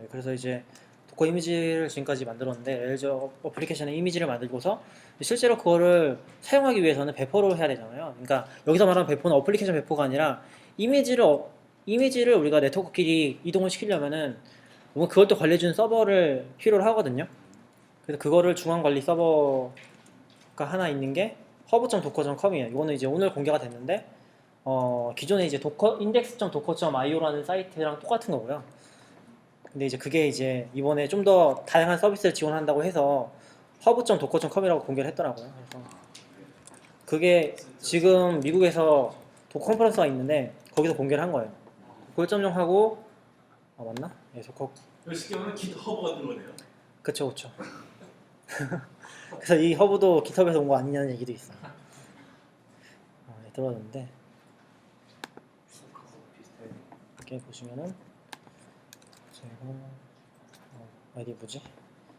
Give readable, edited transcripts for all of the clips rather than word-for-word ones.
그래서 이제 도커 이미지를 지금까지 만들었는데 레일즈 어플리케이션의 이미지를 만들고서 실제로 그거를 사용하기 위해서는 배포를 해야 되잖아요. 그러니까 여기서 말하는 배포는 어플리케이션 배포가 아니라 이미지를 우리가 네트워크끼리 이동을 시키려면은 뭐 그걸 또 관리해주는 서버를 필요로 하거든요. 그래서 그거를 중앙관리 서버가 하나 있는 게 hub.docker.com이에요. 이거는 이제 오늘 공개가 됐는데 기존에 이제 docker index.docker.io라는 사이트랑 똑같은 거고요. 근데 이제 그게 이제 이번에 좀 더 다양한 서비스를 지원한다고 해서 hub.docker.com이라고 공개를 했더라고요. 그래서 그게 지금 미국에서 도커 컨퍼런스가 있는데 거기서 공개를 한 거예요. 그걸 점령하고 맞나? 예, 도커 쉽게 말하면 깃허브 같은 거네요. 그쵸. 그래서 이 허브도 깃허브에서 온 거 아니냐는 얘기도 있어요. 네, 들어왔는데 이렇게 보시면은 제가 어디 뭐지?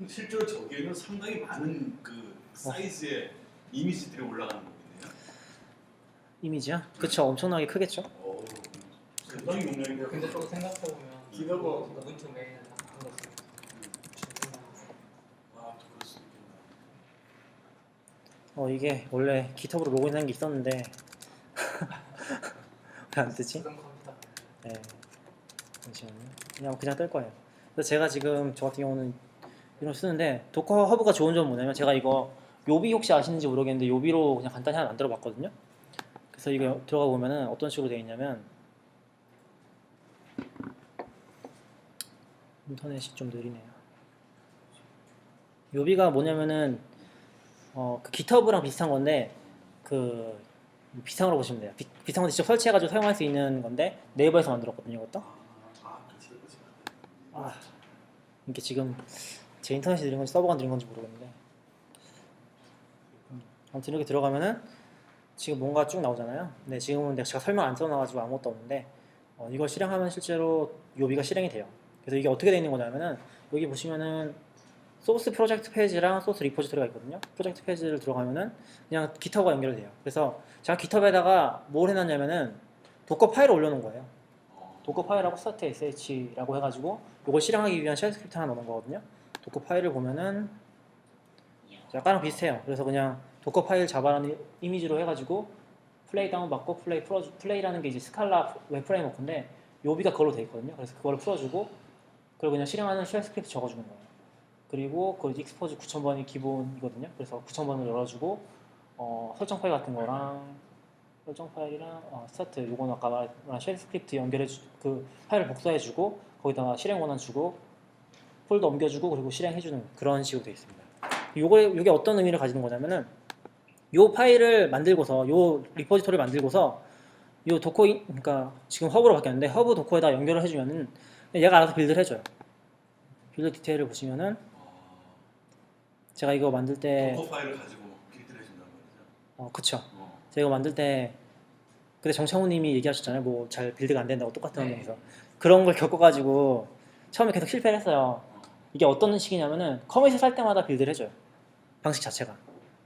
실제로 저기에는 상당히 많은 그 사이즈의 이미지들이 올라가는 거거든요. 이미지야? 그쵸, 엄청나게 크겠죠? 굉장히 용량이. 근데 또 생각해보면 깃허브 우분투 메인은 한 거지. 또 그럴 수 있겠다. 이게 원래 깃허브로 로그인하는 게 있었는데 왜 안 뜨지? 지금 컴퓨터. 네, 잠시만요. 그냥 뜰 거예요. 그래서 제가 지금 저 같은 경우는 이런 거 쓰는데 도커 허브가 좋은 점은 뭐냐면 제가 이거 요비 혹시 아시는지 모르겠는데 요비로 그냥 간단히 하나 만들어 봤거든요. 그래서 이거 들어가 보면은 어떤 식으로 되어 있냐면 인터넷이 좀 느리네요. 요비가 뭐냐면은 그 깃허브랑 비슷한 건데 그 비슷한 거로 보시면 돼요. 비슷한 거 직접 설치해가지고 사용할 수 있는 건데 네이버에서 만들었거든요, 이것도. 이게 지금 제 인터넷이 느린 건지 서버가 느린 건지 모르겠는데 아무튼 이렇게 들어가면은 지금 뭔가 쭉 나오잖아요. 근데 지금은 제가 설명 안 써놔가지고 아무것도 없는데 이걸 실행하면 실제로 요비가 실행이 돼요. 그래서 이게 어떻게 되어 있는 거냐면은 여기 보시면은 소스 프로젝트 페이지랑 소스 리포지토리가 있거든요. 프로젝트 페이지를 들어가면은 그냥 깃허브가 연결돼요. 그래서 제가 깃허브에다가 뭘 해놨냐면은 도커 파일을 올려놓은 거예요. 도커 파일하고 start.sh라고 해가지고 이걸 실행하기 위한 쉘 스크립트 하나 넣은 거거든요. 도커 파일을 보면은 약간은 비슷해요. 그래서 그냥 도커 파일 자바라는 이미지로 해가지고 플레이 다운 받고 플레이라는 게 이제 스칼라 웹 프레임워크인데 요비가 그걸로 돼 있거든요. 그래서 그거를 풀어주고 그리고 그냥 실행하는 쉘 스크립트 적어주는 거예요. 그리고 그 익스포즈 9000번이 기본이거든요. 그래서 9000번을 열어주고 설정 파일 같은 거랑 설정 파일이랑 스타트 요거는 아까 말한 쉘 스크립트 그 파일을 복사해주고 거기다가 실행 원한 주고 폴더 옮겨주고 그리고 실행해주는 그런 식으로 되어 있습니다. 요게 어떤 의미를 가지는 거냐면은 요 파일을 만들고서 요 리포지토리를 만들고서 요 도커 그러니까 지금 허브로 바뀌었는데 허브 도커에다 연결을 해주면은 얘가 알아서 빌드를 해줘요. 빌드 디테일을 보시면은 제가 이거 만들 때 도커 파일을 가지고 빌드를 해준다는 거죠. 그쵸. 제가 이거 만들 때 그때 정창훈님이 얘기하셨잖아요. 뭐 잘 빌드가 안 된다고 똑같은 환경에서 그런 걸 겪어가지고 처음에 계속 실패를 했어요. 이게 어떤 식이냐면은 커밋을 할 때마다 빌드를 해줘요. 방식 자체가.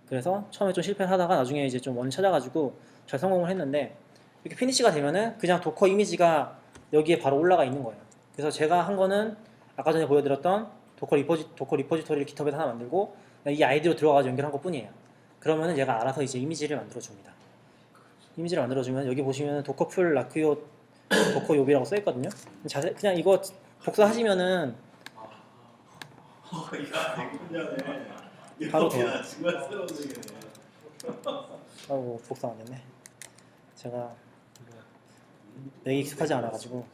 그래서 처음에 좀 실패를 하다가 나중에 이제 좀 원인 찾아가지고 잘 성공을 했는데 이렇게 피니시가 되면은 그냥 도커 이미지가 여기에 바로 올라가 있는 거예요. 그래서 제가 한 거는 아까 전에 보여드렸던 도커 리포지토리를 깃허브에다 하나 만들고 이 아이디로 들어가서 연결한 것 뿐이에요. 그러면은 얘가 알아서 이제 이미지를 만들어줍니다. 이미지를 만들어주면 여기 보시면 도커풀 라크요 도커 요비라고 써있거든요. 그냥 이거 복사하시면은 바로 돼요. 정말 새로운 얘기네. 아이고 복사 안 됐네. 제가 내기 익숙하지 않아가지고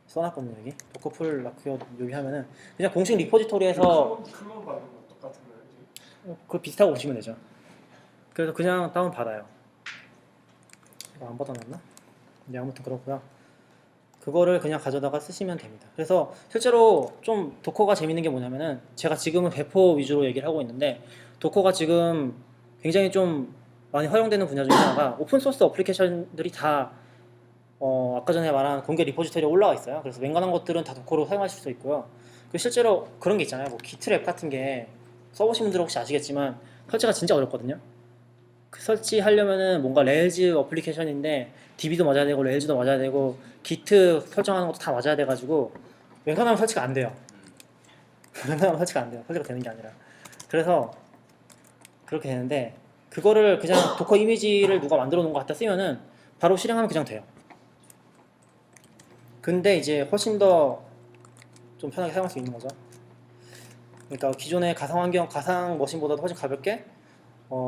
써놨거든요. 여기 도커풀 라크요 요비 하면은 그냥 공식 리포지토리에서 클론 받은 거 똑같은 거예요? 그 비슷하고 보시면 되죠. 그래서 그냥 다운 받아요. 이거 안 받아놨나? 네, 아무튼 그렇고요. 그거를 그냥 가져다가 쓰시면 됩니다. 그래서 실제로 좀 도커가 재밌는 게 뭐냐면은 제가 지금은 배포 위주로 얘기를 하고 있는데 도커가 지금 굉장히 좀 많이 활용되는 분야 중에 하나가 오픈소스 어플리케이션들이 다 아까 전에 말한 공개 리포지토리에 올라와 있어요. 그래서 웬간한 것들은 다 도커로 사용하실 수 있고요. 그리고 실제로 그런 게 있잖아요. 뭐 기트랩 같은 게 써보신 분들은 혹시 아시겠지만 설치가 진짜 어렵거든요. 그 설치하려면은 뭔가 레일즈 어플리케이션인데 DB도 맞아야 되고 레일즈도 맞아야 되고 기트 설정하는 것도 다 맞아야 돼가지고 웬간하면 설치가 안 돼요. 웬만하면 설치가 안 돼요. 설치가 되는 게 아니라. 그래서 그렇게 되는데 그거를 그냥 도커 이미지를 누가 만들어 놓은 것 같다 쓰면은 바로 실행하면 그냥 돼요. 근데 이제 훨씬 더 좀 편하게 사용할 수 있는 거죠. 그러니까 기존의 가상 환경, 가상 머신보다도 훨씬 가볍게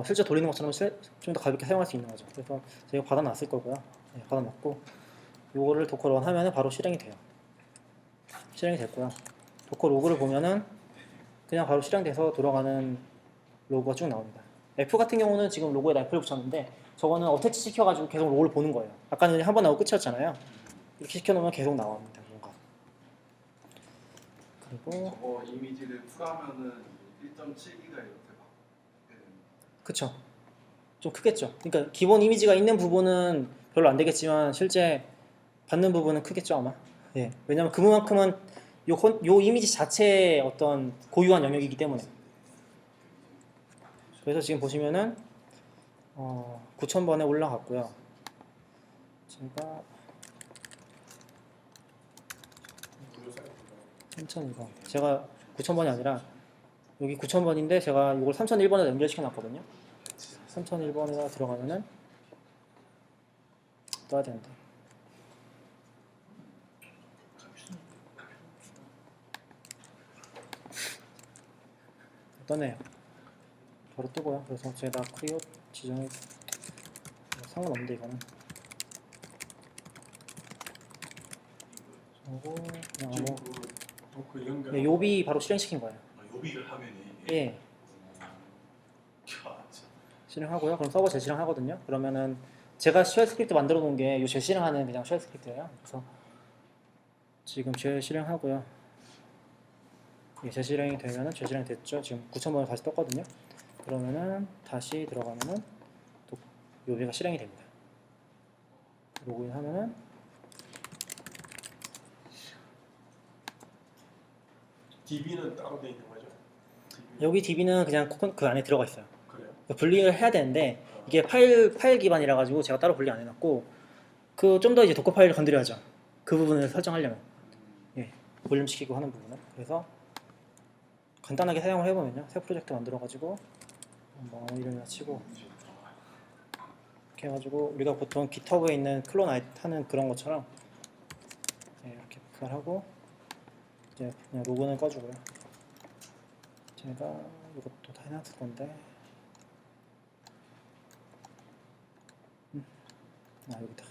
실제 돌리는 것처럼 좀 더 가볍게 사용할 수 있는 거죠. 그래서 제가 받아놨을 거고요. 네, 받아놨고 요거를 도커 런 하면은 바로 실행이 돼요. 실행이 됐고요. 도커 로그를 보면은 그냥 바로 실행돼서 돌아가는 로그가 쭉 나옵니다. F 같은 경우는 지금 로고에다 F를 붙였는데 저거는 어태치 시켜가지고 계속 로고를 보는 거예요. 아까는 그냥 한 번 나오고 끝이었잖아요. 이렇게 시켜놓으면 계속 나옵니다. 뭔가. 그리고 저거 이미지를 풀하면은 1.7기가 이렇게 막 그쵸. 좀 크겠죠. 그러니까 기본 이미지가 있는 부분은 별로 안 되겠지만 실제 받는 부분은 크겠죠 아마. 예. 왜냐면 그만큼은 요 이미지 자체의 어떤 고유한 영역이기 때문에. 그래서 지금 보시면은 9,000번에 올라갔고요. 제가 무료 사이트인가요? 3,002번. 제가 9,000번이 아니라 여기 9,000번인데 제가 이걸 3,001번에 연결시켜 놨거든요. 3,001번에 들어가면은 떠야 되는데. 떠네요. 바로 뜨고요. 그래서 제가 크리오 지정이 상관없는데 이거는. 하고 그냥 지금 아무 그 연결. 네, 요비 바로 실행시킨 거예요. 요비를 하면이 예, 야, 참. 실행하고요. 그럼 서버 재실행하거든요. 그러면은 제가 쉘 스크립트 만들어 놓은 게 요 재실행하는 그냥 쉘 스크립트예요. 그래서 지금 재실행하고요. 예, 재실행이 되면은 재실행 됐죠. 지금 9,000번을 다시 떴거든요. 그러면은 다시 들어가면은 또 요비가 실행이 됩니다. 로그인 하면은 DB는 따로 돼 있는 거죠? DB. 여기 DB는 그냥 그 안에 들어가 있어요. 그래요? 분리를 해야 되는데 이게 파일 기반이라 가지고 제가 따로 분리 안 해놨고 그 좀 더 이제 도커 파일을 건드려야죠. 그 부분을 설정하려면 예, 볼륨시키고 하는 부분을. 그래서 간단하게 사용을 해보면요, 새 프로젝트 만들어 가지고 뭐 이름이나 치고 이렇게 해가지고 우리가 보통 GitHub에 있는 클론 하는 그런 것처럼 예, 이렇게 그걸 이제 그냥 로그는 꺼주고요. 제가 이것도 다 해놨을 건데 여기다.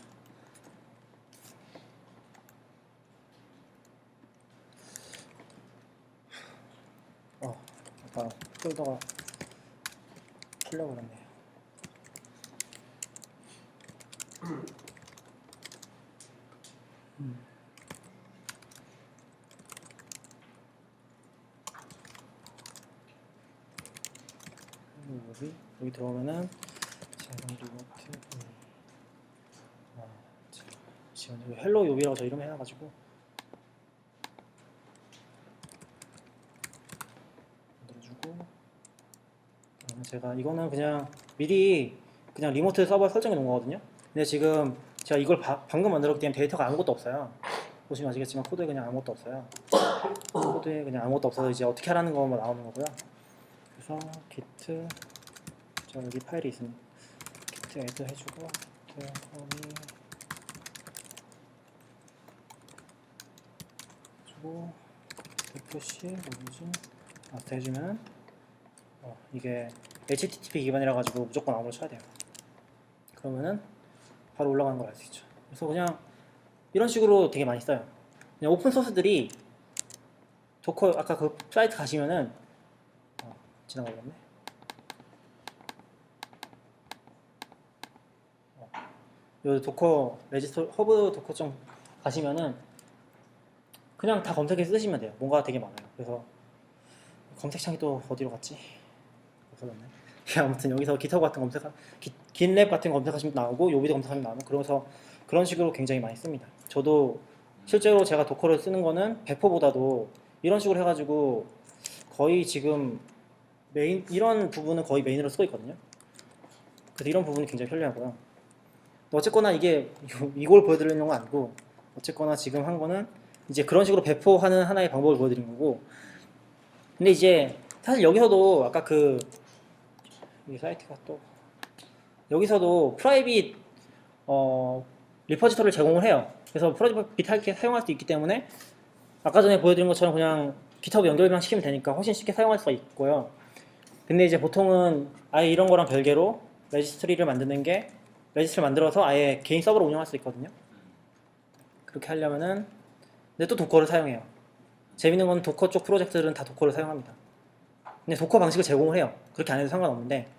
아까 폴더가 풀려버렸네요. 여기 들어오면은 제가 리모트 지금 여기 헬로 요비라고 저 이름 해놔가지고 만들어주고 그러면 제가 이거는 그냥 미리 그냥 리모트 서버 설정해 놓은 거거든요. 근데 지금 제가 이걸 방금 만들었기 때문에 데이터가 아무것도 없어요. 보시면 아시겠지만 코드에 그냥 아무것도 없어요. 코드에 그냥 아무것도 없어서 이제 어떻게 하라는 것만 나오는 거고요. 그래서 git 저 여기 파일이 있습니다. git add 해주고 git 허니 해주고 fc 오리진 아트 해주면 이게 HTTP 기반이라 가지고 무조건 아무로 쳐야 돼요. 그러면은 바로 올라가는 걸 알 수 있죠. 그래서 그냥 이런 식으로 되게 많이 써요. 그냥 오픈 소스들이 도커 아까 그 사이트 가시면은 지나가겠네. 여기 도커 레지스터 허브 도커 좀 가시면은 그냥 다 검색해서 쓰시면 돼요. 뭔가 되게 많아요. 그래서 검색창이 또 어디로 갔지? 없어졌네. 아무튼 여기서 기타 같은 긴랩 같은 거 검색하시면 나오고 요비도 검색하시면 나오고 그래서 그런 식으로 굉장히 많이 씁니다. 저도 실제로 제가 도커를 쓰는 거는 배포보다도 이런 식으로 해가지고 거의 지금 이런 부분은 거의 메인으로 쓰고 있거든요. 그래서 이런 부분이 굉장히 편리하고요. 어쨌거나 이걸 보여드리는 건 아니고 어쨌거나 지금 한 거는 이제 그런 식으로 배포하는 하나의 방법을 보여드린 거고 근데 이제 사실 여기서도 아까 그 이 사이트가 또 여기서도 프라이빗 리포지터리를 제공을 해요. 그래서 프라이빗하게 사용할 수 있기 때문에 아까 전에 보여드린 것처럼 그냥 GitHub 연결만 시키면 되니까 훨씬 쉽게 사용할 수가 있고요. 근데 이제 보통은 아예 이런 거랑 별개로 레지스트리를 만들어서 아예 개인 서버로 운영할 수 있거든요. 그렇게 하려면은 근데 또 도커를 사용해요. 재밌는 건 도커 쪽 프로젝트들은 다 도커를 사용합니다. 근데 도커 방식을 제공을 해요. 그렇게 안 해도 상관없는데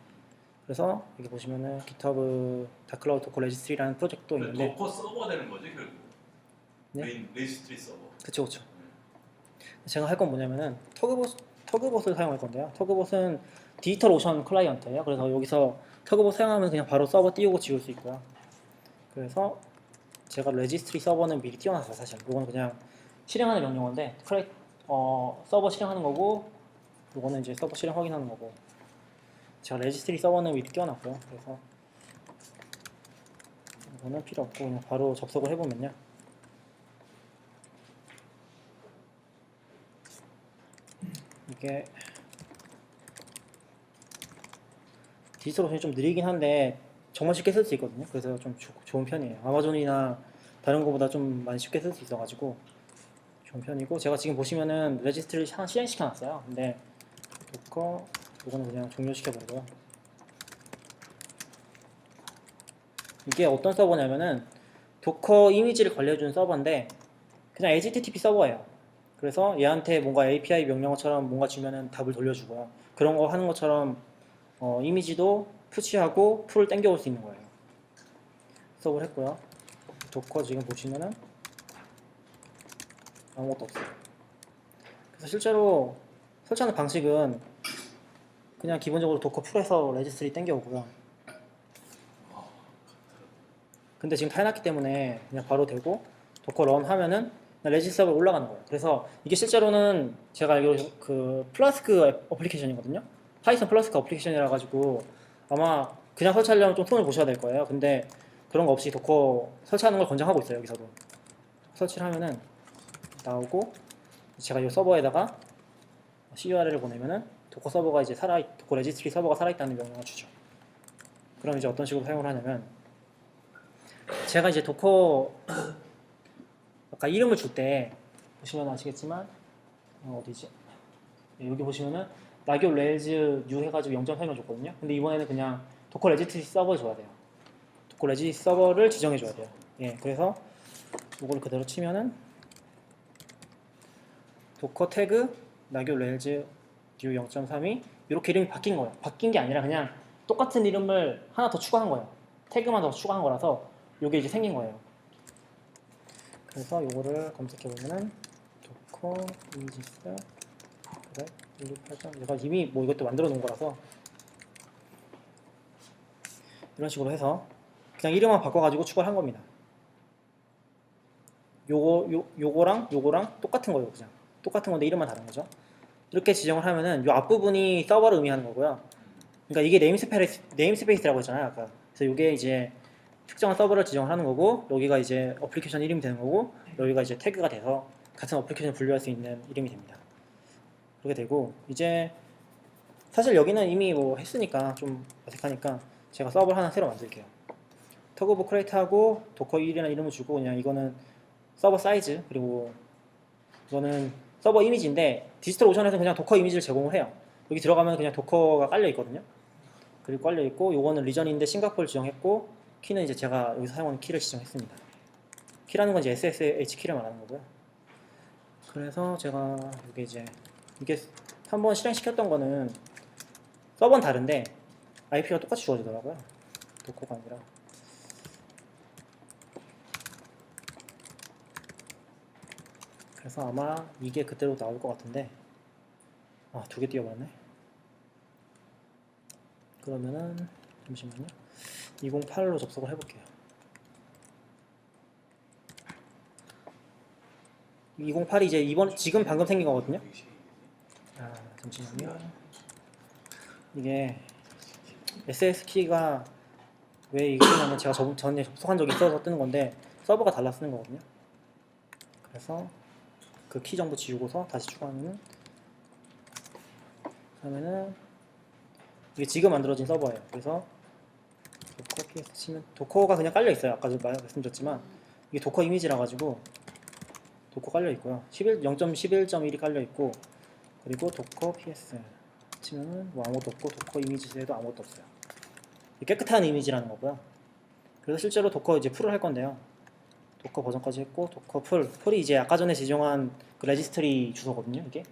그래서 여기 보시면은 GitHub 다클라우드 도커 레지스트리라는 프로젝트도 있는데 도커 서버가 되는 거지 결국. 네? 메인 레지스트리 서버. 그쵸. 제가 할 건 뭐냐면은 터그봇을 사용할 건데요. 터그봇은 디지털 오션 클라이언트예요. 그래서 여기서 터그봇 사용하면 그냥 바로 서버 띄우고 지울 수 있고요. 그래서 제가 레지스트리 서버는 미리 띄워놨어요. 사실 이거는 그냥 실행하는 명령어인데 서버 실행하는 거고 이거는 이제 서버 실행 확인하는 거고 제가 레지스트리 서버는 미리 띄워놨고요. 그래서 이거는 필요 없고 그냥 바로 접속을 해보면요. 이게 디지털 오션이 좀 느리긴 한데 정말 쉽게 쓸 수 있거든요. 그래서 좀 좋은 편이에요. 아마존이나 다른 거보다 좀 많이 쉽게 쓸 수 있어가지고 좋은 편이고 제가 지금 보시면은 레지스트리를 하나 실행시켜놨어요. 근데 도커 이거는 그냥 종료시켜버리고요. 이게 어떤 서버냐면은 도커 이미지를 관리해주는 서버인데 그냥 HTTP 서버예요. 그래서 얘한테 뭔가 API 명령어처럼 뭔가 주면은 답을 돌려주고요. 그런 거 하는 것처럼 이미지도 푸시하고 풀을 땡겨올 수 있는 거예요. 수업을 했고요. 도커 지금 보시면은 아무것도 없어요. 그래서 실제로 설치하는 방식은 그냥 기본적으로 도커 풀에서 레지스트리 땡겨오고요. 근데 지금 다 해놨기 때문에 그냥 바로 되고 도커 런 하면은 레지스트 서버에 올라가는 거예요. 그래서 이게 실제로는 제가 알기로 그 플라스크 어플리케이션이거든요. 파이썬 플라스크 어플리케이션이라 가지고 아마 그냥 설치하려면 좀 손을 보셔야 될 거예요. 근데 그런 거 없이 도커 설치하는 걸 권장하고 있어요. 여기서도 설치를 하면은 나오고 제가 이 서버에다가 CURL을 보내면은 도커 서버가 이제 도커 레지스트리 서버가 살아있다는 명령을 주죠. 그럼 이제 어떤 식으로 사용을 하냐면 제가 이제 도커 아까 이름을 줄 때 보시면 아시겠지만 어디지? 여기 보시면은 라교 레일즈 뉴 해가지고 0.3을 줬거든요. 근데 이번에는 그냥 도커 레지스트리 서버를 줘야 돼요. 도커 레지스트리 서버를 지정해 줘야 돼요. 예, 그래서 이걸 그대로 치면은 도커 태그 라교 레일즈 뉴 0.3이 이렇게 이름이 바뀐 거예요. 바뀐 게 아니라 그냥 똑같은 이름을 하나 더 추가한 거예요. 태그만 더 추가한 거라서 이게 이제 생긴 거예요. 그래서 이거를 검색해 보면은 도커 이미지스 그래 128점 내가 이미 뭐 이것도 만들어 놓은 거라서 이런 식으로 해서 그냥 이름만 바꿔가지고 추가를 한 겁니다. 요거랑 똑같은 거예요. 그냥 똑같은 건데 이름만 다른 거죠. 이렇게 지정을 하면은 요 앞부분이 서버를 의미하는 거고요. 그러니까 이게 네임스페이스라고 했잖아요. 아까. 그래서 이게 이제 특정한 서버를 지정을 하는 거고 여기가 이제 어플리케이션 이름이 되는 거고 여기가 이제 태그가 돼서 같은 어플리케이션을 분류할 수 있는 이름이 됩니다. 그렇게 되고 이제 사실 여기는 이미 뭐 했으니까 좀 어색하니까 제가 서버를 하나 새로 만들게요. 터그보 크레이트하고 도커 1이라는 이름을 주고 그냥 이거는 서버 사이즈 그리고 이거는 서버 이미지인데 디지털 오션에서 그냥 도커 이미지를 제공을 해요. 여기 들어가면 그냥 도커가 깔려 있거든요. 그리고 깔려 있고 요거는 리전인데 싱가포르 지정했고 키는 이제 제가 여기서 사용하는 키를 지정했습니다. 키라는 건 이제 SSH 키를 말하는 거고요. 그래서 제가 이게 한번 실행시켰던 거는 서버는 다른데 IP가 똑같이 주어지더라고요. 도커가 아니라. 그래서 아마 이게 그대로 나올 것 같은데 두 개 띄워봤네. 그러면은 잠시만요. 208로 접속을 해볼게요. 208이 이제 지금 방금 생긴 거거든요. 잠시만요. 이게 SS 키가 왜 이게 뜨냐면 제가 전에 접속한 적이 있어서 뜨는 건데 서버가 달라 쓰는 거거든요. 그래서 그 키 정도 지우고서 다시 추가하면은 그러면은 이게 지금 만들어진 서버예요. 그래서 도커 ps 치면 도커가 그냥 깔려 있어요. 아까도 말씀드렸지만 이게 도커 이미지라 가지고 도커 깔려 있고요. 0.11.1이 깔려 있고 그리고 도커 ps 치면은 뭐 아무것도 없고 도커 이미지에도 아무것도 없어요. 깨끗한 이미지라는 거고요. 그래서 실제로 도커 이제 풀을 할 건데요. 도커 버전까지 했고 도커 풀이 이제 아까 전에 지정한 그 레지스트리 주소거든요. 이게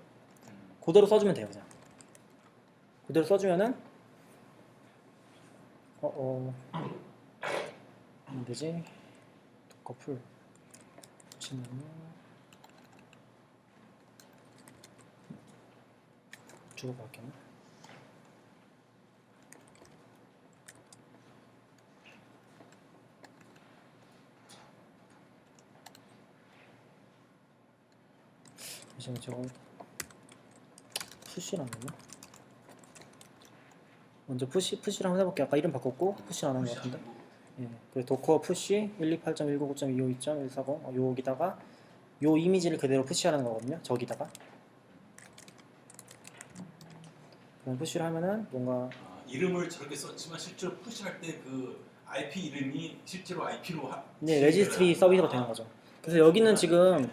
그대로 써주면 돼요. 그냥 그대로 써주면은 뭐되지? 도커 풀 치면은 주소가 바뀌었나? 잠시만 저거 푸시를 안 했나? 먼저 푸시를 한번 해볼게요. 아까 이름 바꿨고 푸시 안 한 것 같은데. 예, 그리고 도커 푸시 128.199.252.140 여기다가 요 이미지를 그대로 푸시하는 거거든요. 저기다가 그럼 푸시를 하면은 뭔가 이름을 저렇게 썼지만 실제로 푸시할 때 그 IP 이름이 실제로 IP로 네, 레지스트리 서비스가 되는 거죠. 그래서 여기는 지금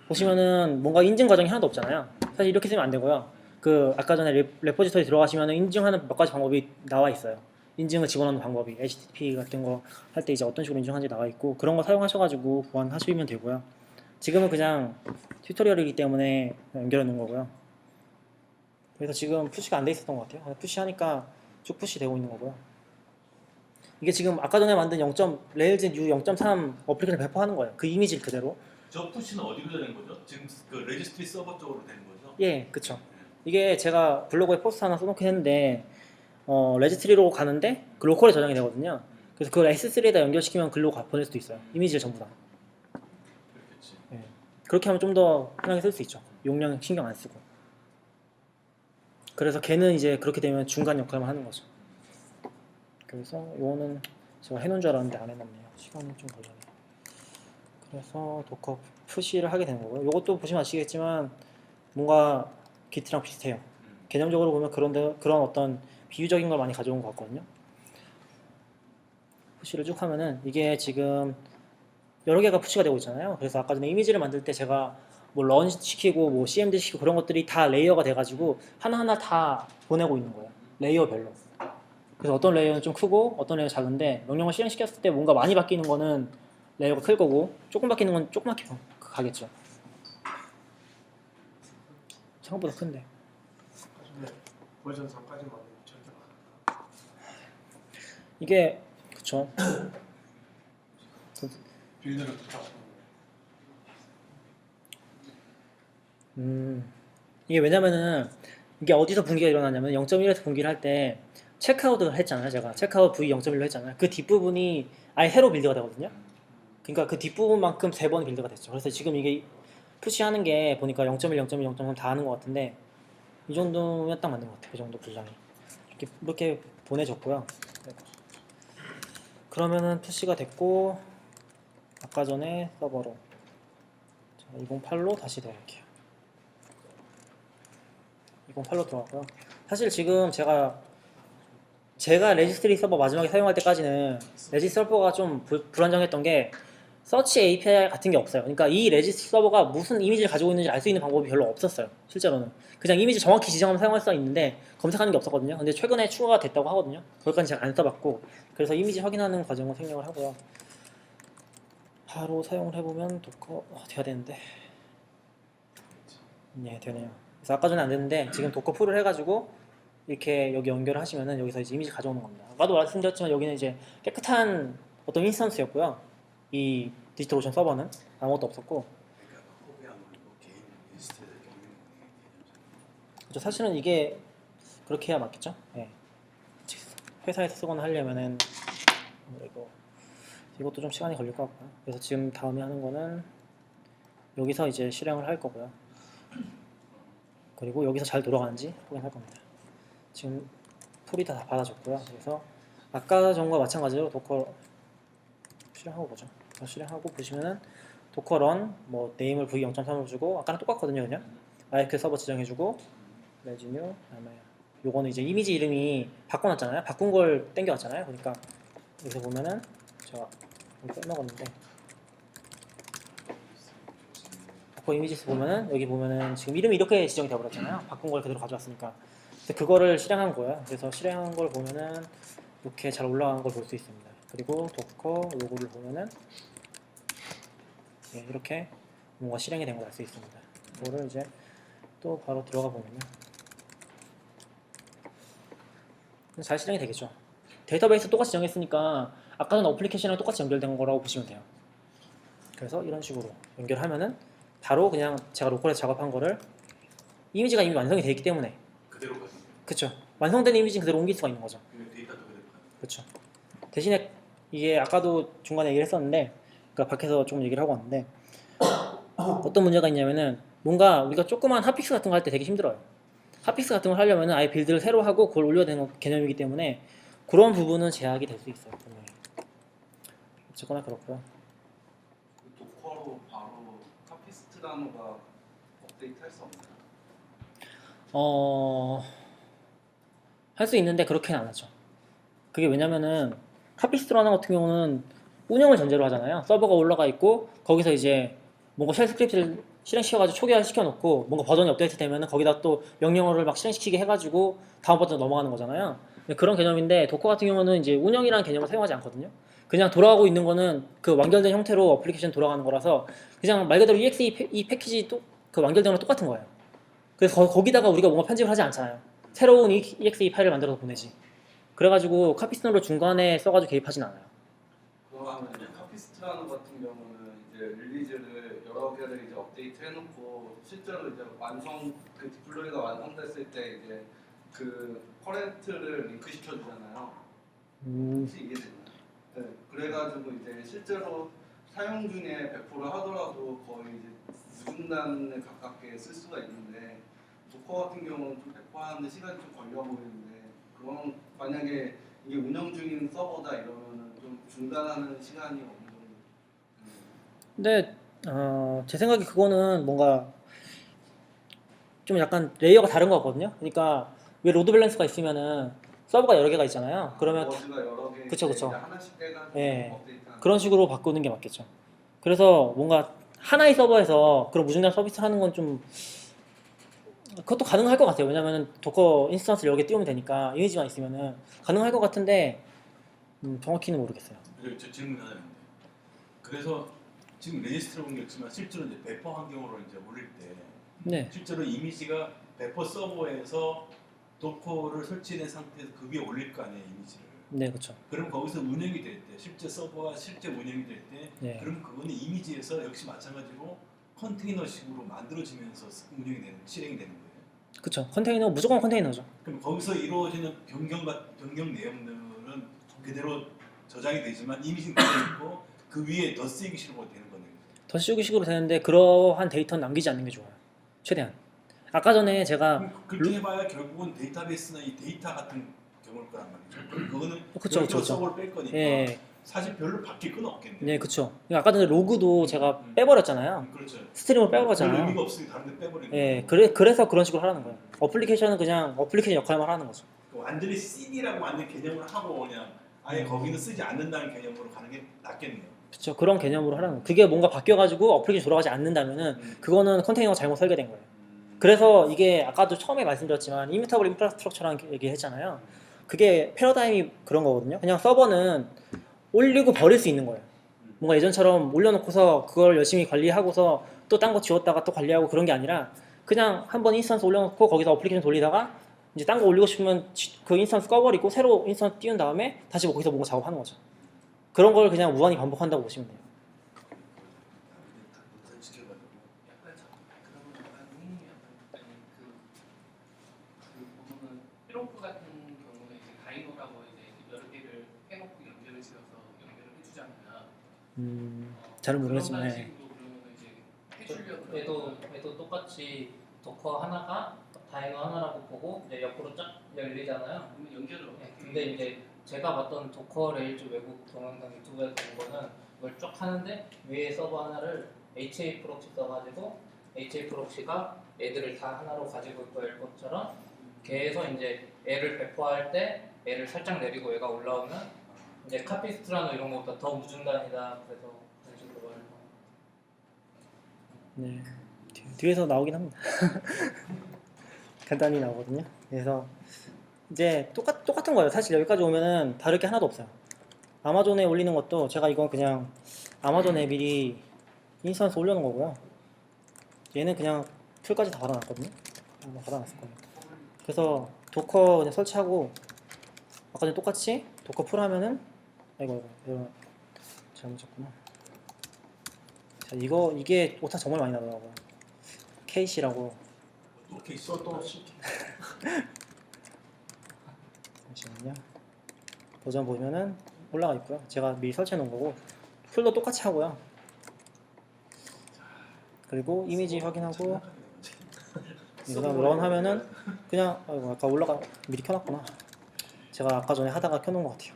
보시면은 뭔가 인증 과정이 하나도 없잖아요. 사실 이렇게 쓰면 안 되고요. 그 아까 전에 레포지터리 들어가시면은 인증하는 몇 가지 방법이 나와 있어요. 인증을 집어넣는 방법이 HTTP 같은 거 할 때 이제 어떤 식으로 인증하는지 나와 있고 그런 거 사용하셔가지고 보완하시면 되고요. 지금은 그냥 튜토리얼이기 때문에 연결해 놓은 거고요. 그래서 지금 푸시가 안 돼 있었던 것 같아요. 푸시하니까 쭉 푸시 되고 있는 거고요. 이게 지금 아까 전에 만든 레일즈 U 0.3 어플리케이션 배포하는 거예요. 그 이미지를 그대로. 저 푸시는 어디로 되는 거죠? 지금 그 레지스트리 서버 쪽으로 되는 거죠? 예, 그쵸. 이게 제가 블로그에 포스트 하나 써놓긴 했는데 레지스트리로 가는데 그 로컬에 저장이 되거든요. 그래서 그걸 S3에다 연결시키면 글로 보낼 수도 있어요. 이미지를 전부 다. 그렇겠지. 예. 그렇게 하면 좀 더 편하게 쓸 수 있죠. 용량 신경 안 쓰고. 그래서 걔는 이제 그렇게 되면 중간 역할만 하는 거죠. 그래서 요거는 제가 해놓은 줄 알았는데 안 해놨네요. 시간이 좀 걸리네요. 그래서 도커 푸시를 하게 되는 거고요. 요것도 보시면 아시겠지만 뭔가 기트랑 비슷해요. 개념적으로 보면 그런 어떤 비유적인 걸 많이 가져온 것 같거든요. 푸시를 쭉 하면은 이게 지금 여러 개가 푸시가 되고 있잖아요. 그래서 아까 전에 이미지를 만들 때 제가 뭐 런 시키고 뭐 CMD 시키고 그런 것들이 다 레이어가 돼가지고 하나하나 다 보내고 있는 거예요. 레이어별로. 그래서 어떤 레이어는 좀 크고 어떤 레이어는 작은데 명령을 실행시켰을 때 뭔가 많이 바뀌는 거는 레이어가 클 거고 조금 바뀌는 건 조그맣게 가겠죠. 생각보다 큰데. 나중에 버전 3까지만 저렇게 이게 그쵸. 빌드를 붙잡고 이게 왜냐면은 이게 어디서 분기가 일어나냐면 0.1에서 분기를 할 때 체크아웃을 했잖아요. 제가 체크아웃 V 0.1로 했잖아요. 그 뒷부분이 아예 새로 빌드가 되거든요. 그러니까 그 뒷부분만큼 3번 빌드가 됐죠. 그래서 지금 이게 푸시하는 게 보니까 0.1, 0.1, 0.3 다 하는 것 같은데 이 정도면 딱 맞는 것 같아요. 그 정도 분량이 이렇게 보내줬고요. 그러면은 푸시가 됐고 아까 전에 서버로 208로 다시 들어갈게요. 208로 들어가고요. 사실 지금 제가 레지스트리 서버 마지막에 사용할 때까지는 레지스트리 서버가 좀 불안정했던 게 서치 API 같은 게 없어요. 그러니까 이 레지스트리 서버가 무슨 이미지를 가지고 있는지 알 수 있는 방법이 별로 없었어요. 실제로는 그냥 이미지 정확히 지정하면 사용할 수 있는데 검색하는 게 없었거든요. 근데 최근에 추가가 됐다고 하거든요. 거기까지 제가 안 써봤고 그래서 이미지 확인하는 과정을 생략을 하고요. 바로 사용을 해보면 도커 돼야 되는데 네 되네요. 그래서 아까 전에 안 됐는데 지금 도커 풀을 해가지고 이렇게 여기 연결을 하시면은 여기서 이제 이미지 가져오는 겁니다. 아까도 말씀드렸지만 여기는 이제 깨끗한 어떤 인스턴스였고요. 이 디지털오션 서버는 아무것도 없었고 그렇죠. 사실은 이게 그렇게 해야 맞겠죠. 네. 회사에서 쓰거나 하려면은 이것도 좀 시간이 걸릴 것 같고요. 그래서 지금 다음에 하는 거는 여기서 이제 실행을 할 거고요. 그리고 여기서 잘 돌아가는지 확인할 겁니다. 지금 풀이 다 받아줬고요. 그래서 아까 전과 마찬가지로 도커 실행하고 보죠. 실행하고 보시면은 도커 런 뭐 네임을 v 0.3으로 주고 아까랑 똑같거든요. 그냥 MySQL 서버 지정해주고 레지뉴 그다음에 요거는 이제 이미지 이름이 바꿔놨잖아요. 바꾼 걸 땡겨왔잖아요. 그러니까 여기서 보면은 제가 이거 빼먹었는데 도커 이미지스 보면은 여기 보면은 지금 이름이 이렇게 지정이 되어버렸잖아요. 바꾼 걸 그대로 가져왔으니까. 그래서 그거를 실행한 거예요. 그래서 실행한 걸 보면은 이렇게 잘 올라간 걸 볼 수 있습니다. 그리고 도커 로고를 보면은 예, 이렇게 뭔가 실행이 된 걸 알 수 있습니다. 이거를 이제 또 바로 들어가 보면은 잘 실행이 되겠죠. 데이터베이스 똑같이 정했으니까 아까 전 어플리케이션이랑 똑같이 연결된 거라고 보시면 돼요. 그래서 이런 식으로 연결하면은 바로 그냥 제가 로컬에서 작업한 거를 이미지가 이미 완성이 되어 있기 때문에 그대로 가는 거예요. 그쵸. 완성된 이미지는 그대로 옮길 수가 있는 거죠. 그러면 데이터도 그대로 가는 거예요. 그쵸. 대신에 이게 아까도 중간에 얘기를 했었는데 그러니까 밖에서 조금 얘기를 하고 왔는데 어떤 문제가 있냐면은 뭔가 우리가 조그만 핫픽스 같은 거 할 때 되게 힘들어요. 핫픽스 같은 걸 하려면은 아예 빌드를 새로 하고 그걸 올려야 되는 개념이기 때문에 그런 부분은 제약이 될 수 있어요. 분명히. 어쨌거나 그렇고요. 그 도커로 바로 카피스트 단어가 업데이트 할 수 없나요? 할 수 있는데 그렇게는 안 하죠. 그게 왜냐면은 카피스트라는 같은 경우는 운영을 전제로 하잖아요. 서버가 올라가 있고 거기서 이제 뭔가 쉘 스크립트를 실행시켜가지고 초기화 시켜놓고 뭔가 버전이 업데이트 되면은 거기다 또 명령어를 막 실행시키게 해가지고 다음 버전 넘어가는 거잖아요. 그런 개념인데 도커 같은 경우는 이제 운영이라는 개념을 사용하지 않거든요. 그냥 돌아가고 있는 거는 그 완결된 형태로 어플리케이션 돌아가는 거라서 그냥 말 그대로 exe 이 패키지 또 그 완결된 거랑 똑같은 거예요. 그래서 거기다가 우리가 뭔가 편집을 하지 않잖아요. 새로운 exe 파일을 만들어서 보내지. 그래가지고 카피스트로 중간에 써가지고 개입하진 않아요. 그러면 이제 카피스트라는 같은 경우는 이제 릴리즈를 여러 개를 이제 업데이트 해놓고 실제로 이제 완성 그 디플로이가 완성됐을 때 이제 그 커렌트를 링크 시켜주잖아요. 혹시 이해되나요? 네. 그래가지고 이제 실제로 사용 중에 100% 하더라도 거의 이제 무중단에 가깝게 쓸 수가 있는데 도커 같은 경우는 좀 100% 하는데 시간이 좀 걸려 보이는데 그럼 만약에 이게 운영 중인 서버다 이러면은 좀 중단하는 시간이 어느 정도? 근데 제 생각에 그거는 뭔가 좀 약간 레이어가 다른 거 같거든요. 그러니까 왜 로드 밸런스가 있으면은 서버가 여러 개가 있잖아요. 그러면 버즈가 여러 개 그쵸, 그쵸. 이제 하나씩 빼가지고 예. 업데이트하는 그런 식으로 바꾸는 게 맞겠죠. 그래서 뭔가 하나의 서버에서 그런 무중단 서비스 하는 건 좀 그것도 가능할 것 같아요. 왜냐면은 도커 인스턴스 여러 개 띄우면 되니까 이미지만 있으면은 가능할 것 같은데 정확히는 모르겠어요. 그리고 저 질문 하나 있는데 그래서 지금 레지스트로 옮겼지만 실제로 이제 배포 환경으로 이제 올릴 때 네, 실제로 이미지가 배포 서버에서 도커를 설치된 상태에서 그 위에 올릴 거 아니에요 이미지를. 네, 그렇죠. 그럼 거기서 운영이 될 때 실제 서버가 실제 운영이 될 때 네, 그럼 그거는 이미지에서 역시 마찬가지로 컨테이너식으로 만들어지면서 운영이 되는 실행이 되는 거예요. 그렇죠. 컨테이너 무조건 컨테이너죠. 그럼 거기서 이루어지는 변경 내용들은 그대로 저장이 되지만 이미지는 그대로 있고 그 위에 더 쓰이기 식으로 되는 거네요. 더 씌우기식으로 되는데 그러한 데이터는 남기지 않는 게 좋아요. 최대한. 아까 전에 제가 그럼 그렇게 해봐야 결국은 데이터베이스나 이 데이터 같은 경우일 거란 말이죠. 그럼 그거는 그쵸, 별도로 그쵸, 그쵸. 서버를 뺄 거니까 예, 사실 별로 바뀔 건 없겠네요. 네, 그렇죠. 아까 전에 로그도 제가 빼버렸잖아요. 그렇죠. 스트림을 별 빼버렸잖아요. 의미가 없으니까 다른 데 빼버리는 예, 거예요. 그래서 그런 식으로 하라는 거예요. 어플리케이션은 그냥 어플리케이션 역할만 하는 거죠. 완전히 CD라고 완전 개념을 하고 그냥 아예 거기는 쓰지 않는다는 개념으로 가는 게 낫겠네요. 그렇죠. 그런 개념으로 하라는 거예요. 그게 뭔가 바뀌어가지고 어플리케이션 돌아가지 않는다면은 그거는 컨테이너가 잘못 설계된 거예요. 그래서 이게 아까도 처음에 말씀드렸지만 이뮤터블 인프라스트럭처라는 얘기 했잖아요. 그게 패러다임이 그런 거거든요. 그냥 서버는 올리고 버릴 수 있는 거예요. 뭔가 예전처럼 올려놓고서 그걸 열심히 관리하고서 또 딴 거 지웠다가 또 관리하고 그런 게 아니라 그냥 한번 인스턴스 올려놓고 거기서 어플리케이션 돌리다가 이제 딴 거 올리고 싶으면 그 인스턴스 꺼버리고 새로 인스턴스 띄운 다음에 다시 거기서 뭔가 작업하는 거죠. 그런 걸 그냥 무한히 반복한다고 보시면 돼요. 약간 그러면 약간 의문이 약간 그 보면은 피로프 같은 경우는 이제 다이노라고 이제 여러 개를 해놓고 연결을 지어서 연결을 해주잖아요. 잘은 모르겠지만 그런 네. 방식으로 그러면 이제 해주려고 얘도 똑같이 도커 하나가 다이너 하나라고 보고 이제 옆으로 쫙 열리잖아요. 그러면 연결을 네, 어떻게 근데 이제 제가 봤던 도커 레일즈 외국 동영상 유튜브에서 본 거는 이걸 쫙 하는데 위에 서버 하나를 HA 프록시 써가지고 HA 프록시가 애들을 다 하나로 가지고 있고 것처럼 계속 이제 애를 배포할 때 애를 살짝 내리고 애가 올라오면 이제 카피스트라노 이런 것보다 더 무중단이다. 그래서 그런 식으로 말을 하고. 네, 뒤에서 나오긴 합니다. 간단히 나오거든요. 그래서 이제 똑같은 거예요. 사실 여기까지 오면은 다를 게 하나도 없어요. 아마존에 올리는 것도 제가 이건 그냥 아마존에 미리 인스턴스 올려놓은 거고요. 얘는 그냥 툴까지 다 받아놨거든요. 받아놨을 거예요. 그래서 도커 그냥 설치하고 아까 전에 똑같이 도커 풀 하면은 아이고 이거 잘못 쳤구나. 자, 이게 오타 정말 많이 나더라고요. KC라고. 오케이 또 시. 잠시만요. 버전 보면은 올라가 있고요. 제가 미리 설치해 놓은 거고 풀도 똑같이 하고요. 그리고 이미지 확인하고 그다음 런 하면은 그냥 아이고 아까 올라가 미리 켜놨구나. 제가 아까 전에 하다가 켜놓은 것 같아요.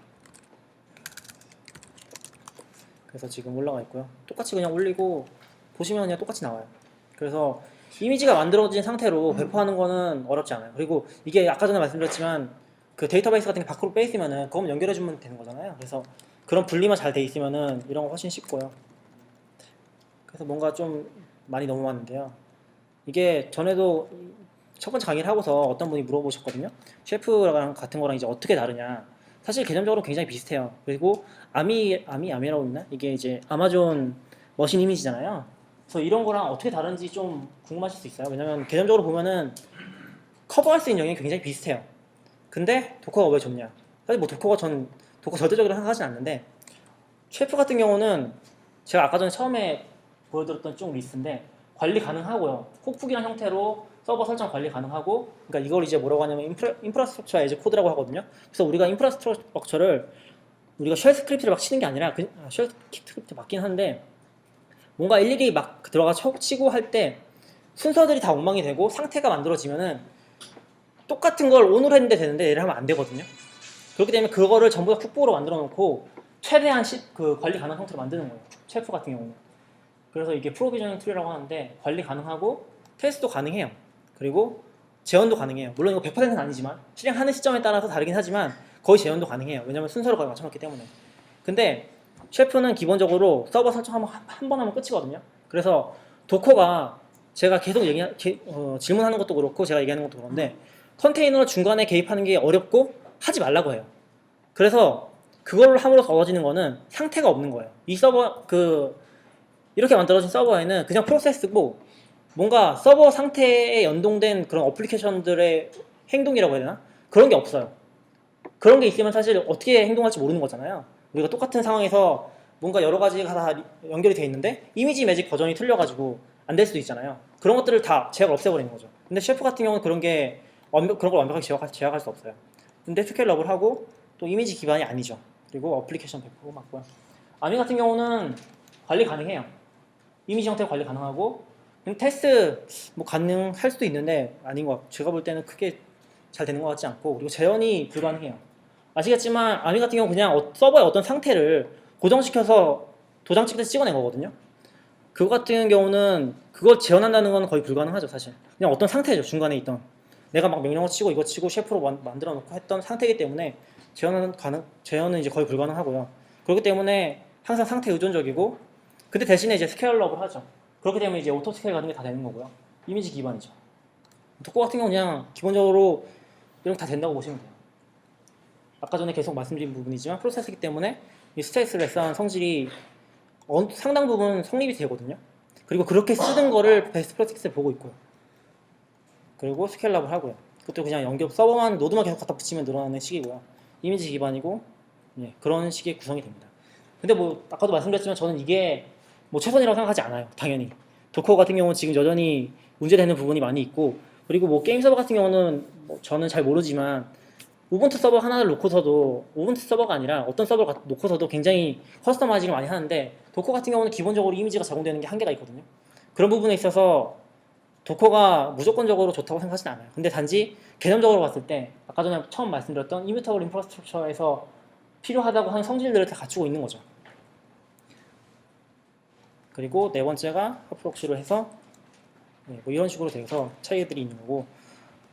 그래서 지금 올라가 있고요. 똑같이 그냥 올리고 보시면 그냥 똑같이 나와요. 그래서 이미지가 만들어진 상태로 배포하는 거는 어렵지 않아요. 그리고 이게 아까 전에 말씀드렸지만 그 데이터베이스 같은 게 밖으로 빼 있으면은 그것만 연결해주면 되는 거잖아요. 그래서 그런 분리만 잘 돼 있으면은 이런 거 훨씬 쉽고요. 그래서 뭔가 좀 많이 넘어왔는데요. 이게 전에도 첫 번째 강의를 하고서 어떤 분이 물어보셨거든요. 셰프랑 같은 거랑 이제 어떻게 다르냐. 사실 개념적으로 굉장히 비슷해요. 그리고 아미라고 있나? 이게 이제 아마존 머신 이미지잖아요. 그래서 이런 거랑 어떻게 다른지 좀 궁금하실 수 있어요. 왜냐면 개념적으로 보면은 커버할 수 있는 영역이 굉장히 비슷해요. 근데 도커가 왜 좋냐? 사실 뭐 도커 절대적으로 생각하진 않는데 셰프 같은 경우는 제가 아까 전에 처음에 보여드렸던 쭉 리스트인데 관리 가능하고요. 콕북이란 형태로 서버 설정 관리 가능하고, 그러니까 이걸 이제 뭐라고 하냐면 인프라스트럭처 에즈 코드라고 하거든요. 그래서 우리가 인프라스트럭처를 우리가 쉘 스크립트를 막 치는 게 아니라 쉘 스크립트 맞긴 한데 뭔가 일일이 막 들어가 치고 할 때 순서들이 다 엉망이 되고 상태가 만들어지면은 똑같은 걸 온으로 했는데 되는데 얘를 하면 안 되거든요. 그렇기 때문에 그거를 전부 다 쿡북으로 만들어 놓고 최대한 그 관리 가능한 형태로 만드는 거예요. 셰프 같은 경우는. 그래서 이게 프로비저닝 툴이라고 하는데 관리 가능하고 테스트도 가능해요. 그리고 재현도 가능해요. 물론 이거 100%는 아니지만 실행하는 시점에 따라서 다르긴 하지만 거의 재현도 가능해요. 왜냐면 순서를 거의 맞춰놨기 때문에. 근데 셰프는 기본적으로 서버 설정하면 한 번 하면 끝이거든요. 그래서 도커가 제가 계속 질문하는 것도 그렇고 제가 얘기하는 것도 그런데 컨테이너 중간에 개입하는 게 어렵고 하지 말라고 해요. 그래서 그걸 함으로써 얻어지는 거는 상태가 없는 거예요. 이 서버 이렇게 만들어진 서버에는 그냥 프로세스고 뭔가 서버 상태에 연동된 그런 어플리케이션들의 행동이라고 해야 되나? 그런 게 없어요. 그런 게 있으면 사실 어떻게 행동할지 모르는 거잖아요. 우리가 똑같은 상황에서 뭔가 여러 가지가 다 연결이 돼 있는데 이미지 매직 버전이 틀려가지고 안 될 수도 있잖아요. 그런 것들을 다 제약을 없애버리는 거죠. 근데 셰프 같은 경우는 그런 걸 완벽하게 제약할 수 없어요. 근데 스케일업을 하고 또 이미지 기반이 아니죠. 그리고 어플리케이션 100% 맞고요. 아미 같은 경우는 관리 가능해요. 이미지 형태 관리 가능하고 테스트 뭐 가능할 수도 있는데 아닌 것 같고 제가 볼 때는 크게 잘 되는 것 같지 않고 그리고 재현이 불가능해요. 아시겠지만 아미 같은 경우 그냥 서버의 어떤 상태를 고정시켜서 도장 찍듯이 찍어낸 거거든요. 그거 같은 경우는 그걸 재현한다는 건 거의 불가능하죠. 사실 그냥 어떤 상태죠. 중간에 있던 내가 막 명령어 치고 이거 치고 셰프로 만들어 놓고 했던 상태이기 때문에 재현은 이제 거의 불가능하고요. 그렇기 때문에 항상 상태 의존적이고 근데 대신에 이제 스케일업을 하죠. 그렇기 때문에 이제 오토 스케일 같은 게 다 되는 거고요. 이미지 기반이죠. 도커 같은 경우는 그냥 기본적으로 이런 거 다 된다고 보시면 돼요. 아까 전에 계속 말씀드린 부분이지만 프로세스이기 때문에 이 스트레스레스한 성질이 상당 부분 성립이 되거든요. 그리고 그렇게 쓰는 거를 베스트 프랙티스를 보고 있고요. 그리고 스케일업을 하고요. 그것도 그냥 서버만 노드만 계속 갖다 붙이면 늘어나는 식이고요. 이미지 기반이고 그런 식의 구성이 됩니다. 근데 뭐 아까도 말씀드렸지만 저는 이게 뭐 최선이라고 생각하지 않아요. 당연히 도커 같은 경우는 지금 여전히 문제되는 부분이 많이 있고 그리고 뭐 게임 서버 같은 경우는 뭐 저는 잘 모르지만 우분투 서버 하나를 놓고서도 우분투 서버가 아니라 어떤 서버를 놓고서도 굉장히 커스터마이징을 많이 하는데 도커 같은 경우는 기본적으로 이미지가 제공되는 게 한계가 있거든요. 그런 부분에 있어서 도커가 무조건적으로 좋다고 생각하진 않아요. 근데 단지 개념적으로 봤을 때 아까 전에 처음 말씀드렸던 이뮤터블 인프라스트럭처에서 필요하다고 하는 성질들을 다 갖추고 있는 거죠. 그리고 네 번째가 하프록시로 해서 뭐 이런 식으로 돼서 차이들이 있는 거고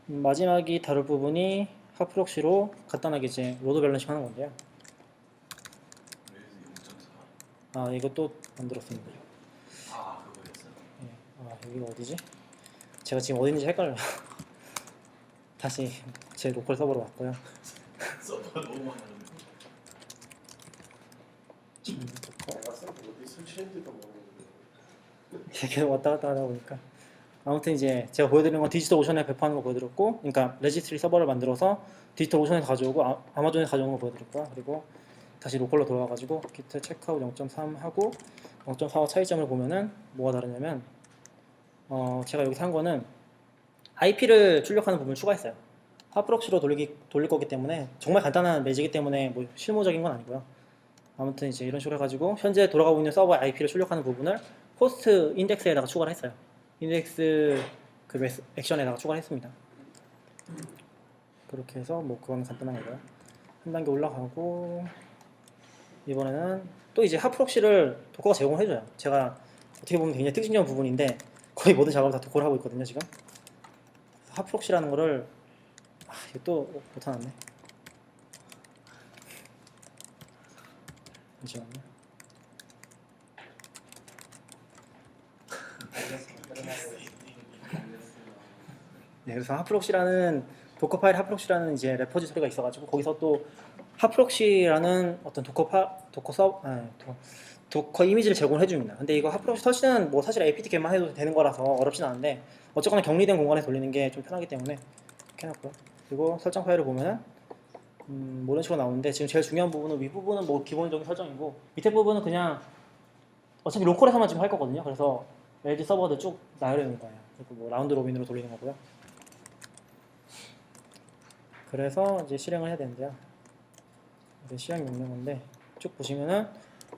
마지막이 다룰 부분이 하프록시로 간단하게 이제 로드 밸런싱 하는 건데요. 그래서 0.4. 이것도 만들었습니다. 그거였어. 여기가 어디지? 제가 지금 어딘지 헷갈려요. 다시 제 로컬 서버로 왔고요. 서버가 너무 많아요. 내가 쓴 어디 설치했는지도 모르는데. 계속 왔다 갔다 하다 보니까 아무튼 이제 제가 보여드리는 건 디지털 오션에 배포하는 거 보여드렸고, 그러니까 레지스트리 서버를 만들어서 디지털 오션에 가져오고 아마존에 가져오는 거 보여드렸고요. 그리고 다시 로컬로 돌아와가지고 기트 체크아웃 0.3 하고 0.4와 차이점을 보면은 뭐가 다르냐면 제가 여기서 한 거는 IP를 출력하는 부분을 추가했어요. 하프록시로 돌릴 거기 때문에 정말 간단한 매지기 때문에 뭐 실무적인 건 아니고요. 아무튼 이제 이런 식으로 해가지고 현재 돌아가고 있는 서버 IP를 출력하는 부분을 호스트 인덱스에다가 추가를 했어요. 인덱스 그 액션에다가 추가를 했습니다. 그렇게 해서 뭐 그건 간단한 거고요. 한 단계 올라가고 이번에는 또 이제 하프록시를 도커가 제공해줘요. 제가 어떻게 보면 굉장히 특징적인 부분인데 거의 모든 작업을 다 도커를 하고 있거든요 지금. 하프록시라는 거를 이거 또 못해놨네. 잠시만요. 네, 그래서 하프록시라는 도커 파일 하프록시라는 이제 레포지토리가 있어가지고 거기서 또 하프록시라는 어떤 도커 이미지를 제공을 해줍니다. 근데 이거 하프록시 설치는 뭐 사실 apt-get만 해도 되는 거라서 어렵진 않은데 어쨌거나 격리된 공간에 돌리는 게 좀 편하기 때문에 이렇게 해놨고요. 그리고 설정 파일을 보면은 뭐 이런 식으로 나오는데 지금 제일 중요한 부분은 윗부분은 뭐 기본적인 설정이고 밑에 부분은 그냥 어차피 로컬에서만 지금 할 거거든요. 그래서 LG 서버들 쭉 나열해 놓은 거예요. 그리고 뭐 라운드 로빈으로 돌리는 거고요. 그래서 이제 실행을 해야 되는데요. 이제 실행 명령인데 쭉 보시면은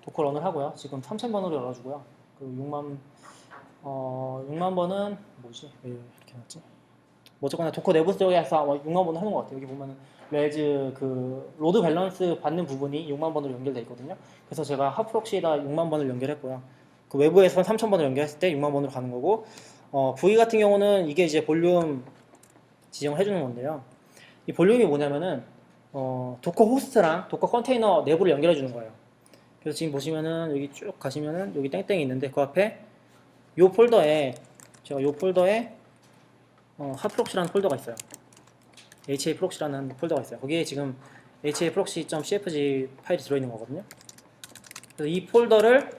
도커 런을 하고요. 지금 3000번으로 열어주고요. 그리고 6만 번은 뭐지? 왜 이렇게 해놨지? 뭐 어쨌거나 도커 내부 쪽에서 6만 번을 하는 것 같아요. 여기 보면은 레즈 그 로드 밸런스 받는 부분이 6만 번으로 연결되어 있거든요. 그래서 제가 하프록시에다 6만 번을 연결했고요. 그 외부에서 3000번을 연결했을 때 6만 번으로 가는 거고 V 같은 경우는 이게 이제 볼륨 지정을 해주는 건데요. 이 볼륨이 뭐냐면은 도커 호스트랑 도커 컨테이너 내부를 연결해 주는 거예요. 그래서 지금 보시면은 여기 쭉 가시면은 여기 땡땡이 있는데 그 앞에 요 폴더에 제가 요 폴더에 하프록시라는 폴더가 있어요. haproxy라는 폴더가 있어요. 거기에 지금 haproxy.cfg 파일이 들어있는 거거든요. 그래서 이 폴더를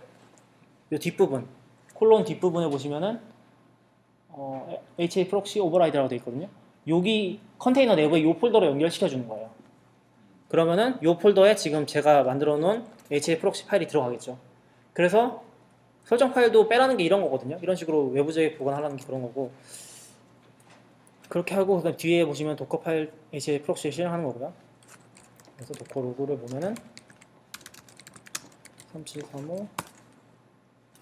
요 뒷부분 콜론 뒷부분에 보시면은 haproxy override라고 되어 있거든요. 여기 컨테이너 내부에 이 폴더로 연결시켜 주는 거예요. 그러면은 이 폴더에 지금 제가 만들어 놓은 haproxy 파일이 들어가겠죠. 그래서 설정 파일도 빼라는 게 이런 거거든요. 이런 식으로 외부적에 보관하라는 게 그런 거고 그렇게 하고 그다음 뒤에 보시면 도커 파일 haproxy 실행하는 거고요. 그래서 도커 로그를 보면은 3735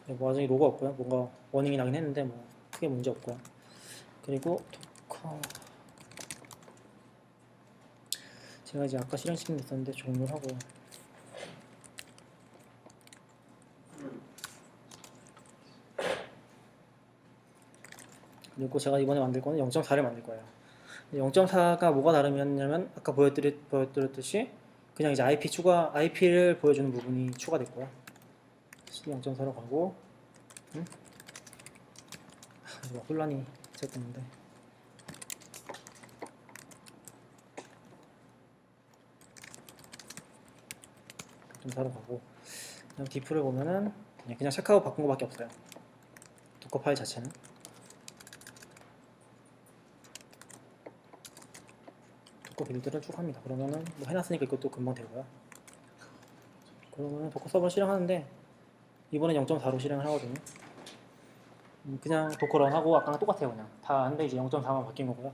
뭐 아직 로그 없고요. 뭔가 워닝이 나긴 했는데 뭐 크게 문제 없고요. 그리고 도커 제가 이제 아까 실행시킨 게 있었는데 종료를 하고요. 그리고 제가 이번에 만들 거는 0.4를 만들 거예요. 0.4가 뭐가 다르냐면 아까 보여드렸듯이 그냥 이제 IP를 보여주는 부분이 추가됐고요. 0.4로 가고 이거 혼란이 있었는데 0.4로 가고 그냥 디프를 보면은 그냥 체크아웃 바꾼 거밖에 없어요. 도커 파일 자체는 도커 빌드를 쭉 합니다. 그러면은 뭐 해놨으니까 이것도 금방 되고요. 그러면은 도커 서버 실행하는데 이번엔 0.4로 실행을 하거든요. 그냥 도커 런하고 아까랑 똑같아요. 그냥 다 한데 이제 0.4만 바뀐 거고요.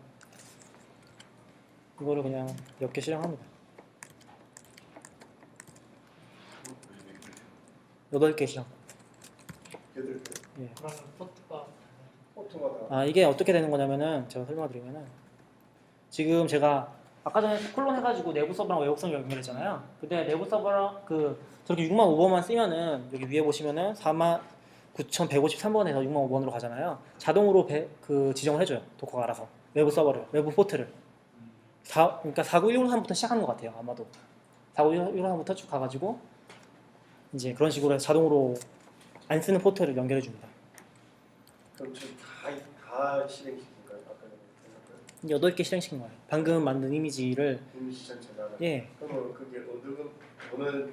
이거를 그냥 몇 개 실행합니다. 8개 실행. 8개. 예. 그러면 포트가 포트마다 이게 어떻게 되는 거냐면은 제가 설명드리면은 지금 제가 아까 전에 콜론 해가지고 내부 서버랑 외부 서버 연결했잖아요. 근데 내부 서버랑 저렇게 6만 오버만 쓰면은 여기 위에 보시면은 4만 9153번에서 605번으로 가잖아요. 자동으로 그 지정을 해줘요. 도커가 알아서 외부 서버를, 외부 포트를. 그러니까 49153부터 시작하는 것 같아요. 아마도 49153부터 쭉 가가지고 이제 그런 식으로 해서 자동으로 안 쓰는 포트를 연결해 줍니다. 그럼 지금 다 실행시킨 거예요? 아까 전에 8개 실행시킨 거예요. 방금 만든 이미지를. 이미지 전체가. 예, 그러면 그게 어느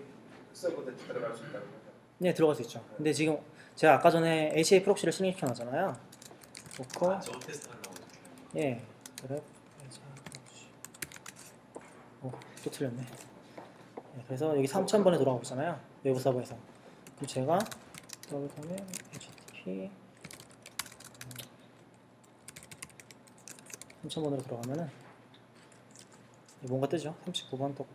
서버에 들어갈 수 있다는 거죠? 네, 들어갈 수 있죠. 근데 지금 제가 아까 전에 HA 프록시를 실행시켜 놨잖아요. 도커, 저 테스트 하려고 예, 그래. 또 틀렸네. 예, 그래서 여기 3000번에 돌아가고 있잖아요. 외부 서버에서. 그럼 제가 더블 HTTP 3000번으로 들어가면은 뭔가 뜨죠. 39번 또.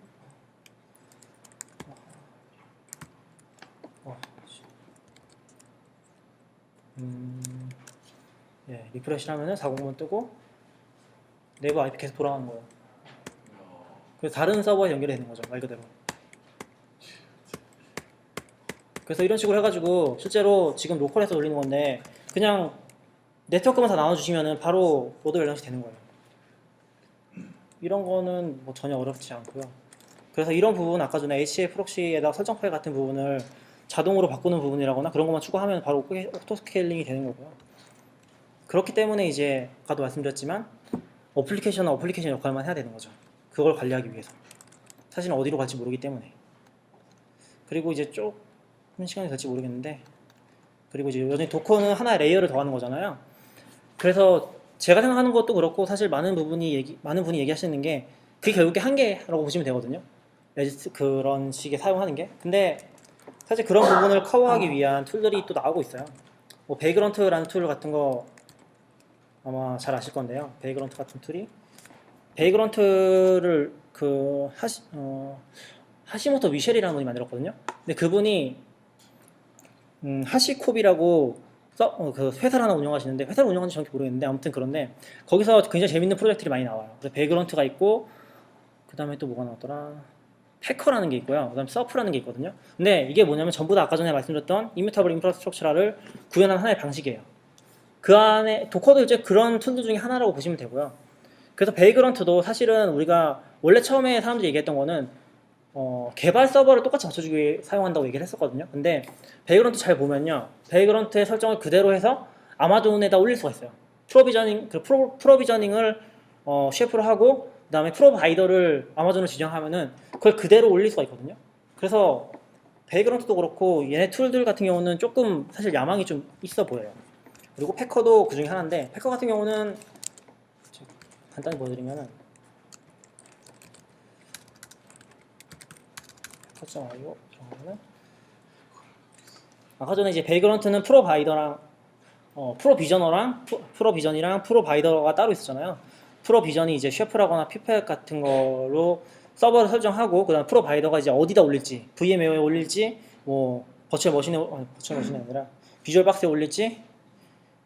예, 리프레시를 하면은 40번 뜨고 네이버 IP 계속 돌아가는 거예요. 그래서 다른 서버에 연결이 되는 거죠, 말 그대로. 그래서 이런 식으로 해가지고 실제로 지금 로컬에서 돌리는 건데 그냥 네트워크만 다 나눠주시면은 바로 로드 밸런스 되는 거예요. 이런 거는 뭐 전혀 어렵지 않고요. 그래서 이런 부분 아까 전에 HA 프록시에다 설정 파일 같은 부분을 자동으로 바꾸는 부분이라거나 그런 것만 추가하면 바로 오토 스케일링이 되는 거고요. 그렇기 때문에 이제 아까도 말씀드렸지만 어플리케이션은 어플리케이션 역할만 해야 되는 거죠. 그걸 관리하기 위해서. 사실은 어디로 갈지 모르기 때문에. 그리고 이제 조금 시간이 될지 모르겠는데 그리고 이제 여전히 도커는 하나의 레이어를 더하는 거잖아요. 그래서 제가 생각하는 것도 그렇고 사실 많은 분이 얘기하시는 게 그게 결국에 한계라고 보시면 되거든요. 그런 식의 사용하는 게. 근데 사실 그런 부분을 커버하기 위한 툴들이 또 나오고 있어요. 뭐 베이그런트라는 툴 같은 거 아마 잘 아실 건데요. 베이그런트 같은 툴이 베이그런트를 그 하시모토 미셸이라는 분이 만들었거든요. 근데 그분이 하시콥이라고 그 회사를 하나 운영하시는데 회사를 운영하는지 정확히 모르겠는데 아무튼 그런데 거기서 굉장히 재밌는 프로젝트들이 많이 나와요. 그래서 베이그런트가 있고 그 다음에 또 뭐가 나왔더라? 패커라는 게 있고요. 그 다음에 서프라는 게 있거든요. 근데 이게 뭐냐면 전부 다 아까 전에 말씀드렸던 이뮤터블 인프라스트럭처를 구현한 하나의 방식이에요. 그 안에 도커도 이제 그런 툴들 중에 하나라고 보시면 되고요. 그래서 베이그런트도 사실은 우리가 원래 처음에 사람들이 얘기했던 거는 개발 서버를 똑같이 맞춰주기 위해 사용한다고 얘기를 했었거든요. 근데 베이그런트 잘 보면요, 베이그런트의 설정을 그대로 해서 아마존에다 올릴 수가 있어요. 프로비저닝을 셰프로 하고 그 다음에 프로바이더를 아마존으로 지정하면은 그걸 그대로 올릴 수가 있거든요. 그래서 베이그런트도 그렇고 얘네 툴들 같은 경우는 조금 사실 야망이 좀 있어 보여요. 그리고 패커도 그 중에 하나인데 패커 같은 경우는 간단히 보여드리면은 설정 완료 들어가면은 아까 전에 이제 베이그런트는 프로바이더랑 프로비전이랑 프로바이더가 따로 있었잖아요. 프로비전이 이제 셰프라거나 피펫 같은 걸로 서버를 설정하고 그다음 프로바이더가 이제 어디다 올릴지 VM웨어에 올릴지 뭐 버추얼 머신이 아니라 비주얼 박스에 올릴지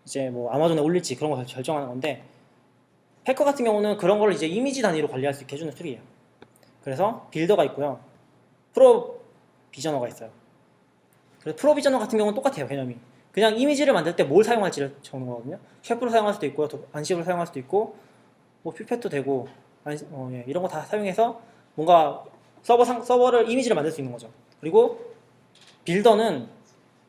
이제 뭐 아마존에 올릴지 그런 거 결정하는 건데 패커 같은 경우는 그런 걸 이제 이미지 단위로 관리할 수 있게 해주는 툴이에요. 그래서 빌더가 있고요. 프로비저너가 있어요. 그래서 프로비저너 같은 경우는 똑같아요. 개념이. 그냥 이미지를 만들 때 뭘 사용할지를 적는 거거든요. 셰프로 사용할 수도 있고요. 안시브로 사용할 수도 있고 뭐 피펫도 되고 예, 이런 거 다 사용해서 뭔가 서버를 이미지를 만들 수 있는 거죠. 그리고 빌더는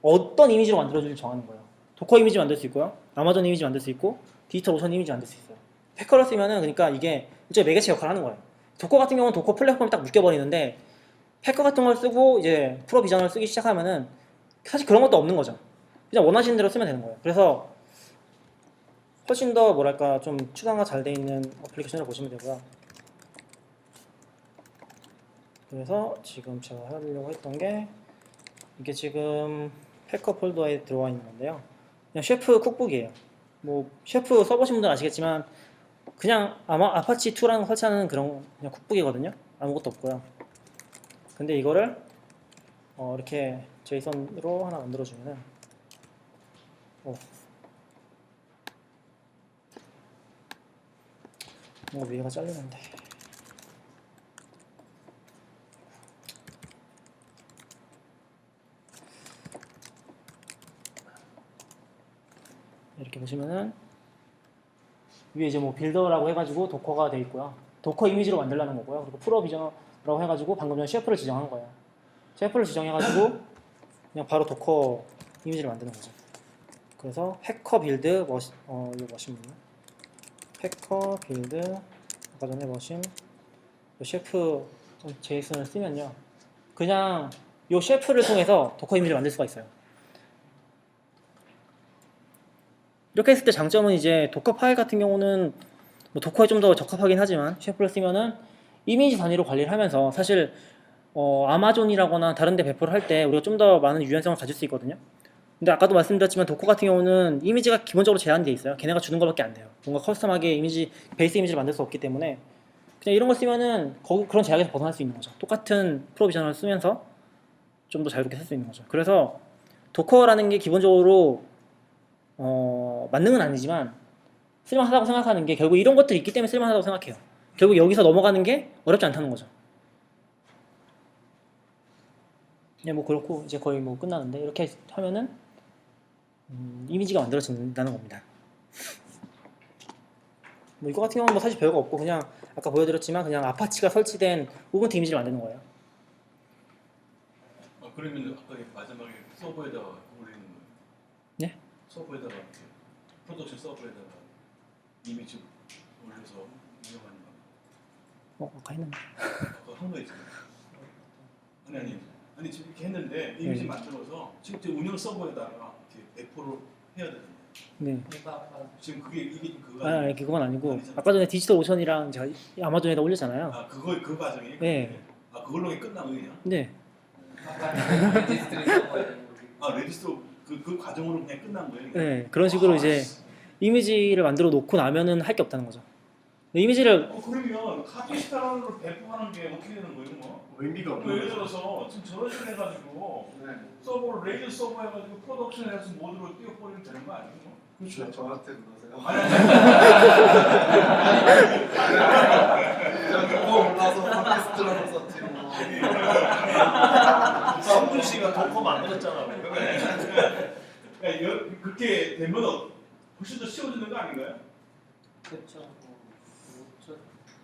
어떤 이미지로 만들어줄지 정하는 거예요. 도커 이미지 만들 수 있고요. 아마존 이미지 만들 수 있고 디지털 오션 이미지 만들 수 있어요. 패커를 쓰면은 그러니까 이게 일종의 매개체 역할을 하는 거예요. 도커 같은 경우는 도커 플랫폼에 딱 묶여버리는데 패커 같은 걸 쓰고 이제 프로비전을 쓰기 시작하면은 사실 그런 것도 없는 거죠. 그냥 원하시는 대로 쓰면 되는 거예요. 그래서 훨씬 더 뭐랄까 좀 추가가 잘 돼 있는 어플리케이션을 보시면 되고요. 그래서 지금 제가 하려고 했던 게 이게 지금 패커 폴더에 들어와 있는 건데요. 그냥 셰프 쿡북이에요. 뭐 셰프 써보신 분들 아시겠지만 그냥 아마 아파치 2랑 설치하는 그런 그냥 쿡북이거든요. 아무것도 없고요. 근데 이거를 이렇게 제이선으로 하나 만들어주면은 위에가 잘리는데 이렇게 보시면은 위에 이제 뭐 빌더라고 해가지고 도커가 돼 있고요. 도커 이미지로 만들라는 거고요. 그리고 프로비저라고 해가지고 방금 전에 셰프를 지정한 거예요. 셰프를 지정해가지고 그냥 바로 도커 이미지를 만드는 거죠. 그래서 해커 빌드 이거 머신이요. 해커 빌드 아까 전에 머신 셰프 제이슨을 쓰면요. 그냥 이 셰프를 통해서 도커 이미지를 만들 수가 있어요. 이렇게 했을 때 장점은 이제 도커 파일 같은 경우는 뭐 도커에 좀 더 적합하긴 하지만 셰프를 쓰면은 이미지 단위로 관리를 하면서 사실 아마존이라거나 다른 데 배포를 할 때 우리가 좀 더 많은 유연성을 가질 수 있거든요. 근데 아까도 말씀드렸지만 도커 같은 경우는 이미지가 기본적으로 제한되어 있어요. 걔네가 주는 것밖에 안 돼요. 뭔가 커스텀하게 이미지, 베이스 이미지를 만들 수 없기 때문에 그냥 이런 걸 쓰면은 그런 제약에서 벗어날 수 있는 거죠. 똑같은 프로비저널을 쓰면서 좀 더 자유롭게 쓸 수 있는 거죠. 그래서 도커라는 게 기본적으로 만능은 아니지만 쓸만하다고 생각하는 게 결국 이런 것들이 있기 때문에 쓸만하다고 생각해요. 결국 여기서 넘어가는 게 어렵지 않다는 거죠. 네, 뭐 그렇고 이제 거의 뭐 끝나는데 이렇게 하면은 이미지가 만들어진다는 겁니다. 뭐 이거 같은 경우는 뭐 사실 별거 없고 그냥 아까 보여드렸지만 그냥 아파치가 설치된 우분투 이미지를 만드는 거예요. 그러면 아까 마지막에 서버에다가 올리는 거예요? 네? 서버에다가 프로덕션 서버에다가 이미지 올려서 운영하는 거. 아까 했는데. 아까 한 거 있잖아요. 아니 지금 이렇게 했는데 이미지 만들어서 실제 운영 서버에다가 이렇게 배포를 해야 되는데 네. 지금 이게 그거 아니 그건 아니고 아까 전에 디지털 오션이랑 제가 아마존에다 올렸잖아요. 아 그거 그 과정이? 네. 아 그걸로 끝나고 그냥? 네. 아 레지스터 그 과정으로 그냥 끝난 거예요? 네. 그런 식으로 이제 이미지를 만들어 놓고 나면은 할 게 없다는 거죠. 이미지를 그러면 카피스타를 배포하는 게 어떻게 되는 거예요? 뭐? 의미가 뭐 예를 들어서 지금 저런 식으로 해가지고 서버를 레이저 서버 해가지고 프로덕션에서 모드로 띄워버리면 되는 거 아니에요? 그렇죠. 저한테 그러세요. 그거 몰라서 팟캐스트라고 썼지 뭐. 성준 씨가 도커 만들었잖아. 그렇게 되면 훨씬 더 쉬워지는 거 아닌가요? 그렇죠.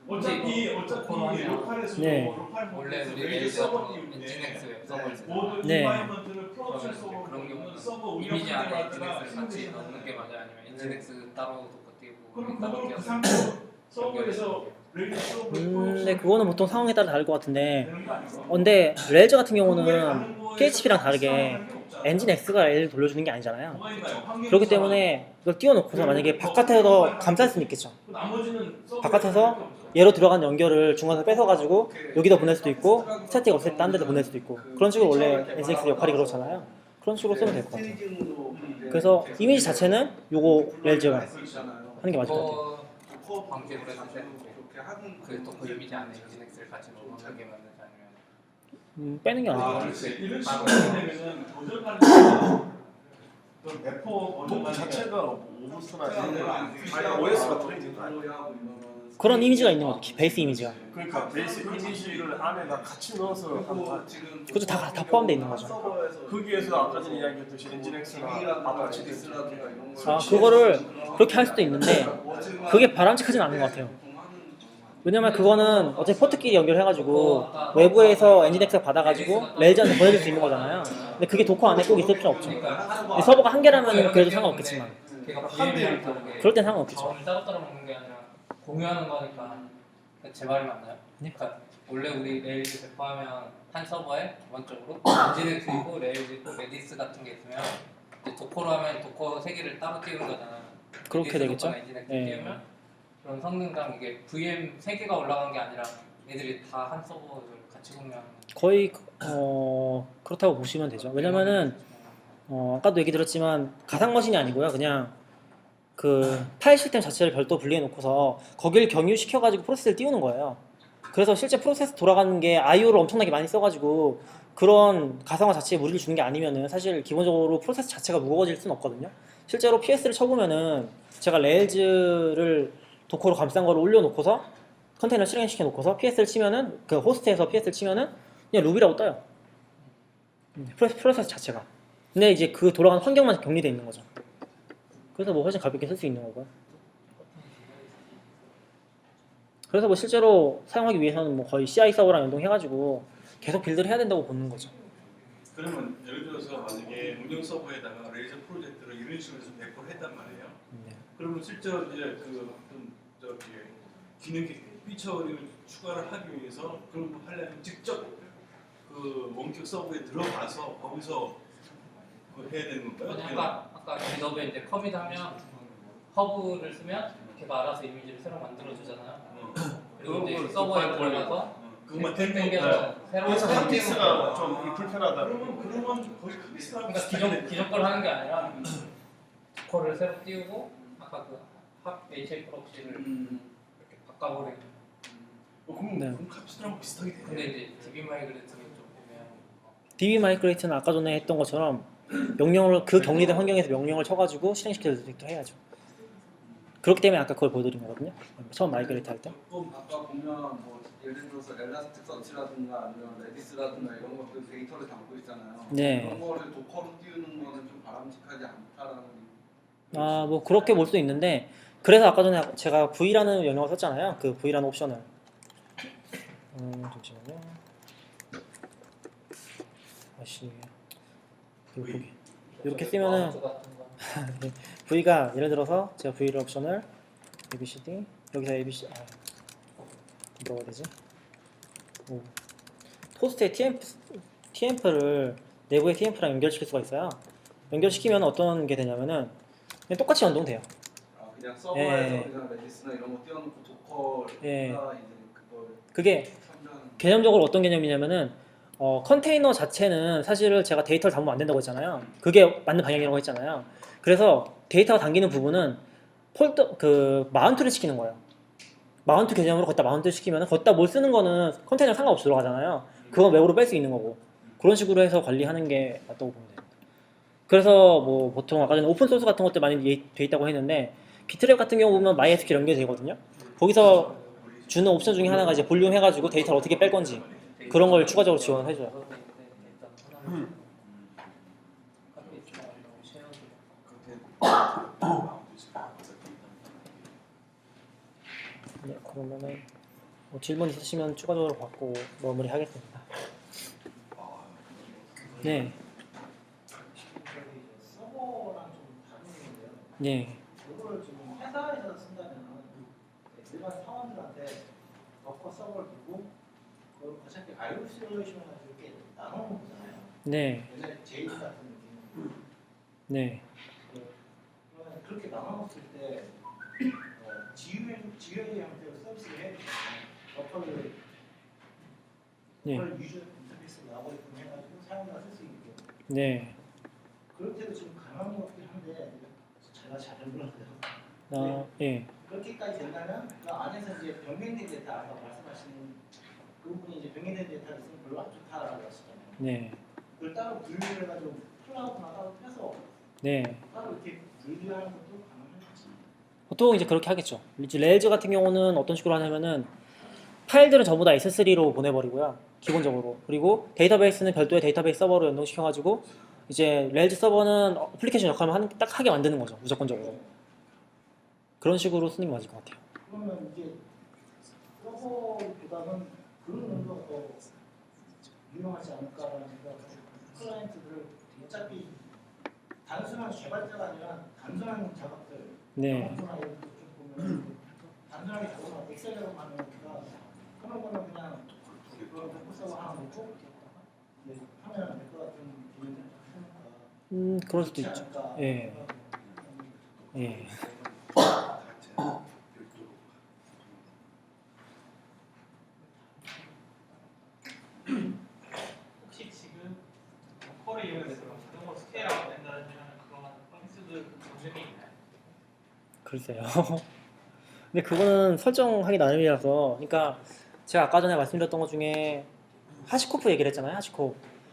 어차피 로컬에서도 네. 로컬 원래 우리 레이저 레이저 서버 같은 띄우는데 엔진엑스 웹 서버를 쓰잖아요. 모든 네. 인바이먼트를 프로덕션 그러면 그런 경우는 서버 이미지 안에 운영하다가 엔진엑스를 같이 넣는 게 맞아요? 아니면 엔진엑스 따로 도커 띄우고 그럼 따로 그걸 그 띄워서 상태로 서버에서 레이저 서버 근데 그거는 보통 상황에 따라 다를 것 같은데 되는 거 아니에요? 근데 레일즈 같은 경우는 PHP랑 다르게 엔진X가 L을 돌려주는 게 아니잖아요. 그렇기 때문에 이걸 띄워놓고서 만약에 바깥에서 감쌀 수는 있겠죠. 바깥에서 얘로 들어간 연결을 중간에서 뺏어가지고 여기다 보낼 수도 있고 스태틱 없앨 때 딴 데다 보낼 수도 있고 그런 식으로 원래 엔진X 역할이 그렇잖아요. 그런 식으로 쓰면 될 것 같아요. 그래서 이미지 자체는 요거 레일즈가 하는 게 맞을 것 같아요. 도커 방식으로 했을 때 그 도커 이미지 안에 엔진엑스를 같이 넣는 게 맞는지 아니면 빼는 게 아니고 이런 식으로 되면은 도전하는 그런 배포 도커 버전 자체가 오브스나 아니 OS가 들어있는 거 아니야? 그런 이미지가 있는 거죠. 베이스 이미지가. 그러니까 베이스 이미지를 안에다 같이 넣어서 하는 그것도 다 포함되어 있는 거죠. 거기에서 아까 전에 이야기했듯이 엔진엑스나 아파치 아 그거를 그렇게 할 수도 있는데 그게 바람직하진 않은 것 같아요. 왜냐면 그거는 어차피 포트끼리 연결해가지고 외부에서 엔진엑스 받아가지고 레일즈한테 보내줄 수 있는 거잖아요. 근데 그게 도커 안에 꼭 있을 필요 없죠. 근데 서버가 한 개라면 그래도 상관없겠지만 걔가 VM이랑 다르게 그럴 땐 상관없겠죠. 자원을 따로따로 먹는 게 아니라 공유하는 거니까 제 말이 맞나요? 네. 그러니까 원래 우리 레일즈 배포하면 한 서버에 기본적으로 엔진엑스 있고 레일즈 있고 레디스 같은 게 있으면 이제 도커로 하면 도커 3개를 따로 띄우는 거잖아요. 그렇게 레디스 되겠죠. 도커나 엔진엑스 네. 띄우면 그런 성능상 이게 VM 3개가 올라간 게 아니라 애들이 다 한 서버를 같이 공유하는 거의 그렇다고 보시면 되죠. 왜냐면은 아까도 얘기 들었지만 가상 머신이 아니고요. 그냥 그 파일 시스템 자체를 별도 분리해 놓고서 거기를 경유시켜 가지고 프로세스를 띄우는 거예요. 그래서 실제 프로세스 돌아가는 게 IO를 엄청나게 많이 써가지고 그런 가상화 자체에 무리를 주는 게 아니면은 사실 기본적으로 프로세스 자체가 무거워질 수는 없거든요. 실제로 PS를 쳐보면은 제가 레일즈를 도커로 감싼 거를 올려놓고서 컨테이너 실행시켜 놓고서 PS를 치면은 그 호스트에서 PS를 치면은 그냥 루비라고 떠요. 프로세스 자체가. 근데 이제 그 돌아가는 환경만 격리돼 있는 거죠. 그래서 뭐 훨씬 가볍게 쓸 수 있는 거고요. 그래서 뭐 실제로 사용하기 위해서는 뭐 거의 CI 서버랑 연동해가지고 계속 빌드를 해야 된다고 보는 거죠. 그러면 예를 들어서 만약에 운영 서버에다가 레이저 프로젝트를 이런 식으로 해서 배포를 했단 말이에요. 네. 그러면 실제로 이제 그 어떤 저기 기능 피처를 추가를 하기 위해서 그런 거 하려면 직접 그 원격 서버에 들어가서 거기서 그거 해야 되는 건가요? 아니, 아까 GitHub에 이제 커밋 하면 허브를 쓰면 걔가 알아서 이미지를 새로 만들어 주잖아요. 그리고 이제 서버에 들어가서 그것만 땡겨서 새로운 그래서 거 핫피스가 좀 불편하다. 그러면 거의 카피스랑 그러니까 기존 걸 하는 게 아니라 스코어를 새로 띄우고 아까 그합 HA 프록시를 이렇게 바꿔버리고. 네. 그럼 카피스랑 비슷하게 돼요. 근데 이제 DB 마이그레이트는 좀 애매한 거. DB 마이그레이트는 아까 전에 했던 것처럼 명령을 그 격리된 환경에서 명령을 쳐가지고 실행시켜야 도 해야죠. 그렇기 때문에 아까 그걸 보여드린 거거든요. 처음 마이그레이트 할 때. 아까 보면 뭐 예를 들어서 엘라스틱 서치라든가 아니면 레디스라든가 이런 것들 데이터를 담고 있잖아요. 네. 그런 거를 도커로 띄우는 거는 좀 바람직하지 않다라는. 아, 뭐 그렇게 볼 수 있는데 그래서 아까 전에 제가 V라는 영역을 썼잖아요. 그 V라는 옵션을. 잠시만요. 아씨. 이렇게 쓰면은 마우스 같은 거. V가 예를 들어서 제가 V를 옵션을 ABCD 여기서 ABC 뭐가 되지? 토스트에 TMP를 내부의 TMP랑 연결시킬 수가 있어요. 연결시키면 어떤 게 되냐면은 그냥 똑같이 연동돼요. 아, 그냥 서버에서 예. 그냥 레디스나 이런 거 띄워놓고 도커가 예. 이제 그걸 그게 참조하는. 개념적으로 어떤 개념이냐면은 컨테이너 자체는 사실은 제가 데이터를 담으면 안 된다고 했잖아요. 그게 맞는 방향이라고 했잖아요. 그래서 데이터가 담기는 부분은 폴더 그 마운트를 시키는 거예요. 마운트 개념으로 거기다 마운트 시키면은 거기다 뭘 쓰는 거는 컨테이너 상관없이 들어가잖아요. 그건 외부로 뺄 수 있는 거고 그런 식으로 해서 관리하는 게 맞다고 보면 돼요. 그래서 뭐 보통 아까 전에 오픈 소스 같은 것들 많이 돼 있다고 했는데 비트랩 같은 경우 보면 MySQL 연결되거든요. 거기서 주는 옵션 중에 하나가 이제 볼륨 해가지고 데이터를 어떻게 뺄 건지 그런 걸 추가적으로 지원을 해줘요. 네, 그러면은 뭐 질문 있으시면 추가적으로 받고 마무리하겠습니다. 네, 서버랑 좀 다른 건데요. 네, 이거를 지금 회사에서 쓴다면 일반 사원들한테 버커 서버를 두고 그걸 어차피 아이솔레이션을 가지고 이렇게 나눠놓은 거잖아요. 네, 옛날에 제이 같은 느낌. 네, 그러면 그렇게 나눠놓았을 때 지휘의 형태로 서비스를 해야 되잖아요. 버커를 네, 유저 인터페이스로 나오게끔 해가지고 사용자가 쓸 수 있게. 네. 그럴 때도 지금 가능한 것 같긴 한데 제가 잘 몰라요. 아, 예, 그렇게까지 된다면 그 안에서 이제 변경된 데이터 아까 말씀하신 그 부분이 이제 변경된 데이터가 있으면 별로 안 좋다라고 하시잖아요. 네, 그걸 따로 분류를 해가지고 플라우드나 따로 펴서 네. 따로 이렇게 분류하는 것도 가능할지. 보통 이제 그렇게 하겠죠. 이제 레일즈 같은 경우는 어떤 식으로 하냐면은 파일들은 전부 다 S3로 보내버리고요. 기본적으로. 그리고 데이터베이스는 별도의 데이터베이스 서버로 연동시켜가지고 이제 레일즈 서버는 애플리케이션 역할만 딱 하게 만드는 거죠. 무조건적으로. 그런 식으로 쓰는 게 맞을 것 같아요. 그러면 이제 서버보다는 그런 정도가 더 유용하지 않을까라는 생각을 클라이언트들을 어차피 단순한 개발자가 아니라 단순한 작업들 네, 단순한 이런 것좀 보면 단순하게 작업하는 엑셀 작업하는 거니까 그런 거는 그냥 그런 서버 하나 놓고 하면 될 것 같은 기능을 하니까 그럴 수도 좋지 있죠. 않을까. 예, 예. 혹시 지금 콜을 이용해서 자동으로 스케일아웃 된다는 그런 서비스들 경쟁이 있나요? 글쎄요. 근데 그거는 설정하기 나름이라서, 그러니까 제가 아까 전에 말씀드렸던 것 중에 하시코프 얘기를 했잖아요.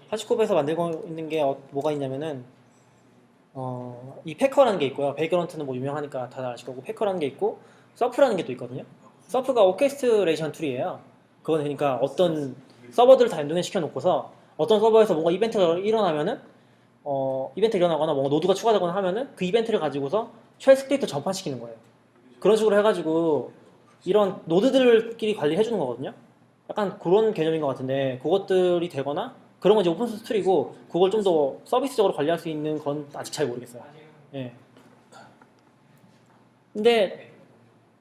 하시코프에서 만들고 있는 게 뭐가 있냐면은 이 패커라는 게 있고요. 베이그런트는 뭐 유명하니까 다들 아실 거고 패커라는 게 있고 서프라는 게 또 있거든요. 서프가 오케스트레이션 툴이에요. 그건 그러니까 어떤 서버들을 다 연동해 시켜 놓고서 어떤 서버에서 뭔가 이벤트가 일어나면은 이벤트가 일어나거나 뭔가 노드가 추가되거나 하면은 그 이벤트를 가지고서 쉘 스크립트 전파시키는 거예요. 그런 식으로 해가지고 이런 노드들끼리 관리해 주는 거거든요. 약간 그런 개념인 것 같은데 그것들이 되거나 그런 건 이제 오픈소스 툴이고 그걸 좀 더 서비스적으로 관리할 수 있는 건 아직 잘 모르겠어요. 예. 근데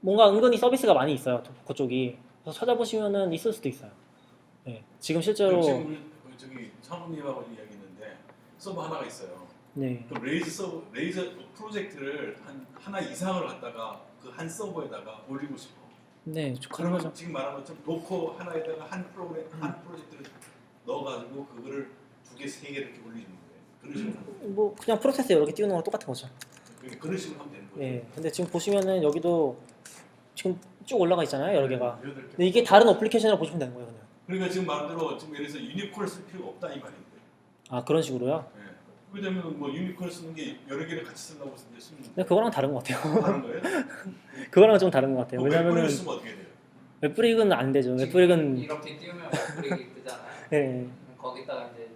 뭔가 은근히 서비스가 많이 있어요. 도커 쪽이. 그래서 찾아보시면은 있을 수도 있어요. 예. 지금 실제로 지금 우리 저기 사모님하고 이야기했는데 서버 하나가 있어요. 네. 그럼 레이저 프로젝트를 하나 이상을 갖다가 그 한 서버에다가 올리고 싶어. 네, 가는 그러면 거죠. 지금 말한 것처럼 도커 하나에다가 한 프로젝트를 넣어가지고 그거를 2개, 3개 이렇게 올리는 거예요. 그런 식으로 하는 거예요. 뭐 그냥 프로세스 여러 개 띄우는 거랑 똑같은 거죠. 그러니까 그런 식으로 하면 되는 거예요. 예. 근데 지금 보시면은 여기도 지금 쭉 올라가 있잖아요, 여러 개가. 근데 이게 다른 어플리케이션이라고 보시면 되는 거예요, 그냥. 그러니까 지금 말한 대로 지금 예를 들어서 유니콘을 쓸 필요가 없다 이 말인데. 아, 그런 식으로요? 예. 왜냐면 뭐 유니콘을 쓰는 게 여러 개를 같이 쓰려고 쓰면 근데 그거랑 다른 것 같아요. 다른 거예요? 그거랑 좀 다른 것 같아요. 웹브릭을 왜냐면은 쓰면 어떻게 돼요? 웹브릭은 안 되죠. 웹브릭은 이렇게 띄우면 웹브릭이 뜨잖아요. 예. 거기다가 이제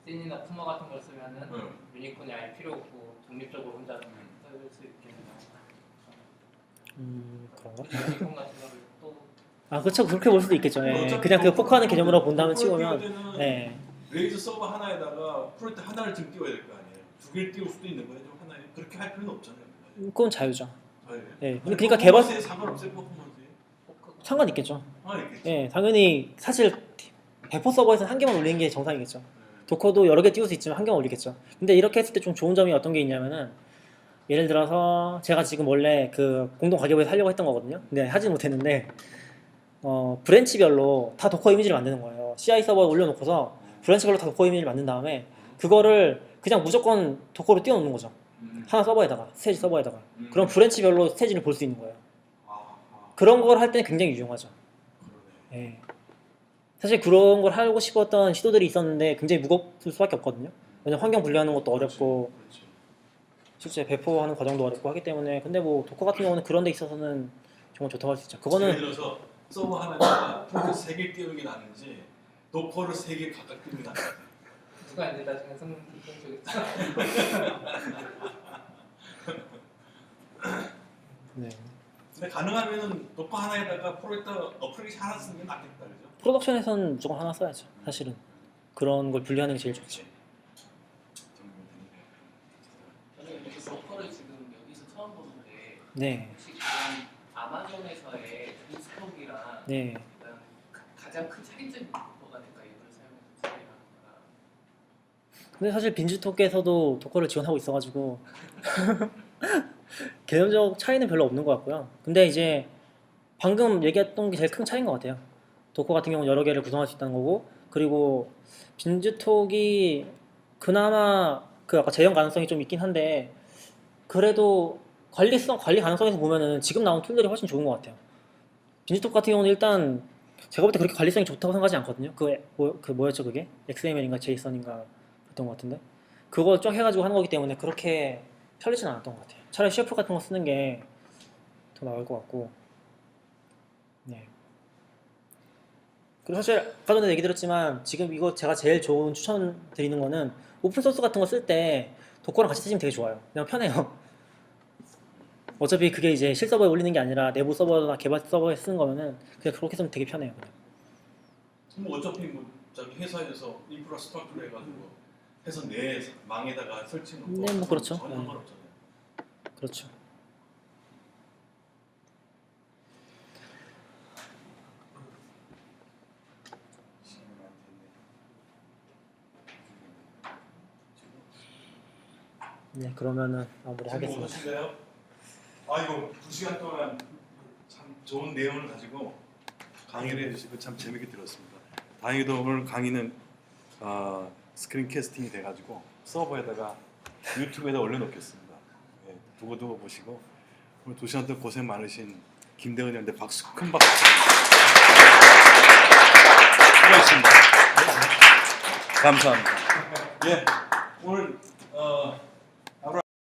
씬이나 푸마 같은 걸 쓰면은 응. 유니콘이 아예 필요 없고 독립적으로 혼자 쓸 수 있게 그런가? 유니콘 같은 거를 또 아, 그렇죠. 그렇게 볼 수도 있겠죠. 예. 어차피 그냥 그 도커 포크하는 개념으로 본다면 도커를 치고면 띄울 때는 예. 레이저 서버 하나에다가 프로젝트 하나를 지금 띄워야 될 거 아니에요. 2개를 띄울 수도 있는 거예요. 좀 하나에 그렇게 할 필요는 없잖아요. 그건 자유죠. 아, 예. 예. 근데 그러니까 개발 퍼포먼스에 상관없어요. 퍼포먼스에. 상관 있겠죠. 아, 있겠지. 예. 당연히 사실 배포 서버에서는 한 개만 올리는 게 정상이겠죠. 도커도 여러 개 띄울 수 있지만 한 개만 올리겠죠. 근데 이렇게 했을 때 좀 좋은 점이 어떤 게 있냐면은 예를 들어서 제가 지금 원래 그 공동 가계부에서 하려고 했던 거거든요. 근데 하지는 못했는데 브랜치별로 다 도커 이미지를 만드는 거예요. CI 서버에 올려놓고서 브랜치별로 다 도커 이미지를 만든 다음에 그거를 그냥 무조건 도커로 띄워놓는 거죠. 하나 서버에다가 스테이지 서버에다가 그럼 브랜치별로 스테이지를 볼 수 있는 거예요. 그런 걸 할 때는 굉장히 유용하죠. 예. 사실 그런 걸 하고 싶었던 시도들이 있었는데 굉장히 무겁을 수밖에 없거든요. 왜냐면 환경 분리하는 것도 어렵고 그렇죠. 실제 배포하는 과정도 어렵고 하기 때문에 근데 뭐 도커 같은 경우는 그런 데 있어서는 정말 좋다고 할 수 있죠. 예를 그거는 들어서 서버 하나에다가 프로젝트 3개 띄우는 게 낫는지 도커를 3개 각각 띄우는 게 낫는지. 누가 이제 나중에 쓰는 쪽에 네. 근데 가능하면은 도커 하나에다가 프로젝트 어플리케이션 하나 쓰는 게 낫겠다, 그죠? 프로덕션에서는 무조건 하나 써야죠. 사실은 그런 걸 분리하는 게 제일 좋지. 저는 이렇게 서커를 지금 여기서 처음 보는데 네, 혹시 그런 아마존에서의 스톡이랑 네. 가장 큰 차이점이 뭐가 될까요? 이걸 사용해서 처리하는 거랑 근데 사실 빈즈토크에서도 도커를 지원하고 있어가지고 개념적 차이는 별로 없는 것 같고요. 근데 이제 방금 얘기했던 게 제일 큰 차이인 것 같아요. 도커 같은 경우는 여러 개를 구성할 수 있다는 거고, 그리고 빈즈톡이 그나마 그 아까 재현 가능성이 좀 있긴 한데, 그래도 관리 가능성에서 보면은 지금 나온 툴들이 훨씬 좋은 것 같아요. 빈즈톡 같은 경우는 일단 제가 볼 때 그렇게 관리성이 좋다고 생각하지 않거든요. 그 뭐였죠 그게? XML인가 JSON인가 그랬던 것 같은데, 그거 쫙 해가지고 하는 거기 때문에 그렇게 편리진 않았던 것 같아요. 차라리 셰프 같은 거 쓰는 게 더 나을 것 같고. 네. 그리고 사실 아까 전에 얘기 드렸지만 지금 이거 제가 제일 좋은 추천 드리는 거는 오픈소스 같은 거 쓸 때 도커랑 같이 쓰시면 되게 좋아요. 그냥 편해요. 어차피 그게 이제 실서버에 올리는 게 아니라 내부 서버나 개발 서버에 쓰는 거면은 그냥 그렇게 쓰면 되게 편해요. 그냥. 뭐 어차피 뭐 저기 회사에서 인프라 스트럭처를 해가지고 해서 내 망에다가 설치는 거 네, 뭐 그렇죠. 전혀 네. 상관없잖아요. 그렇죠. 네, 그러면은 마무리하겠습니다. 오실래요? 아이고 2시간 동안 참 좋은 내용을 가지고 강의를 해주시고 참 재밌게 들었습니다. 다행히도 오늘 강의는 스크린 캐스팅이 돼가지고 서버에다가 유튜브에다 올려놓겠습니다. 네, 두고두고 보시고 오늘 2시간 동안 고생 많으신 김대은님한테 박수 큰 박수. 수고하셨습니다. 감사합니다. 예, 오늘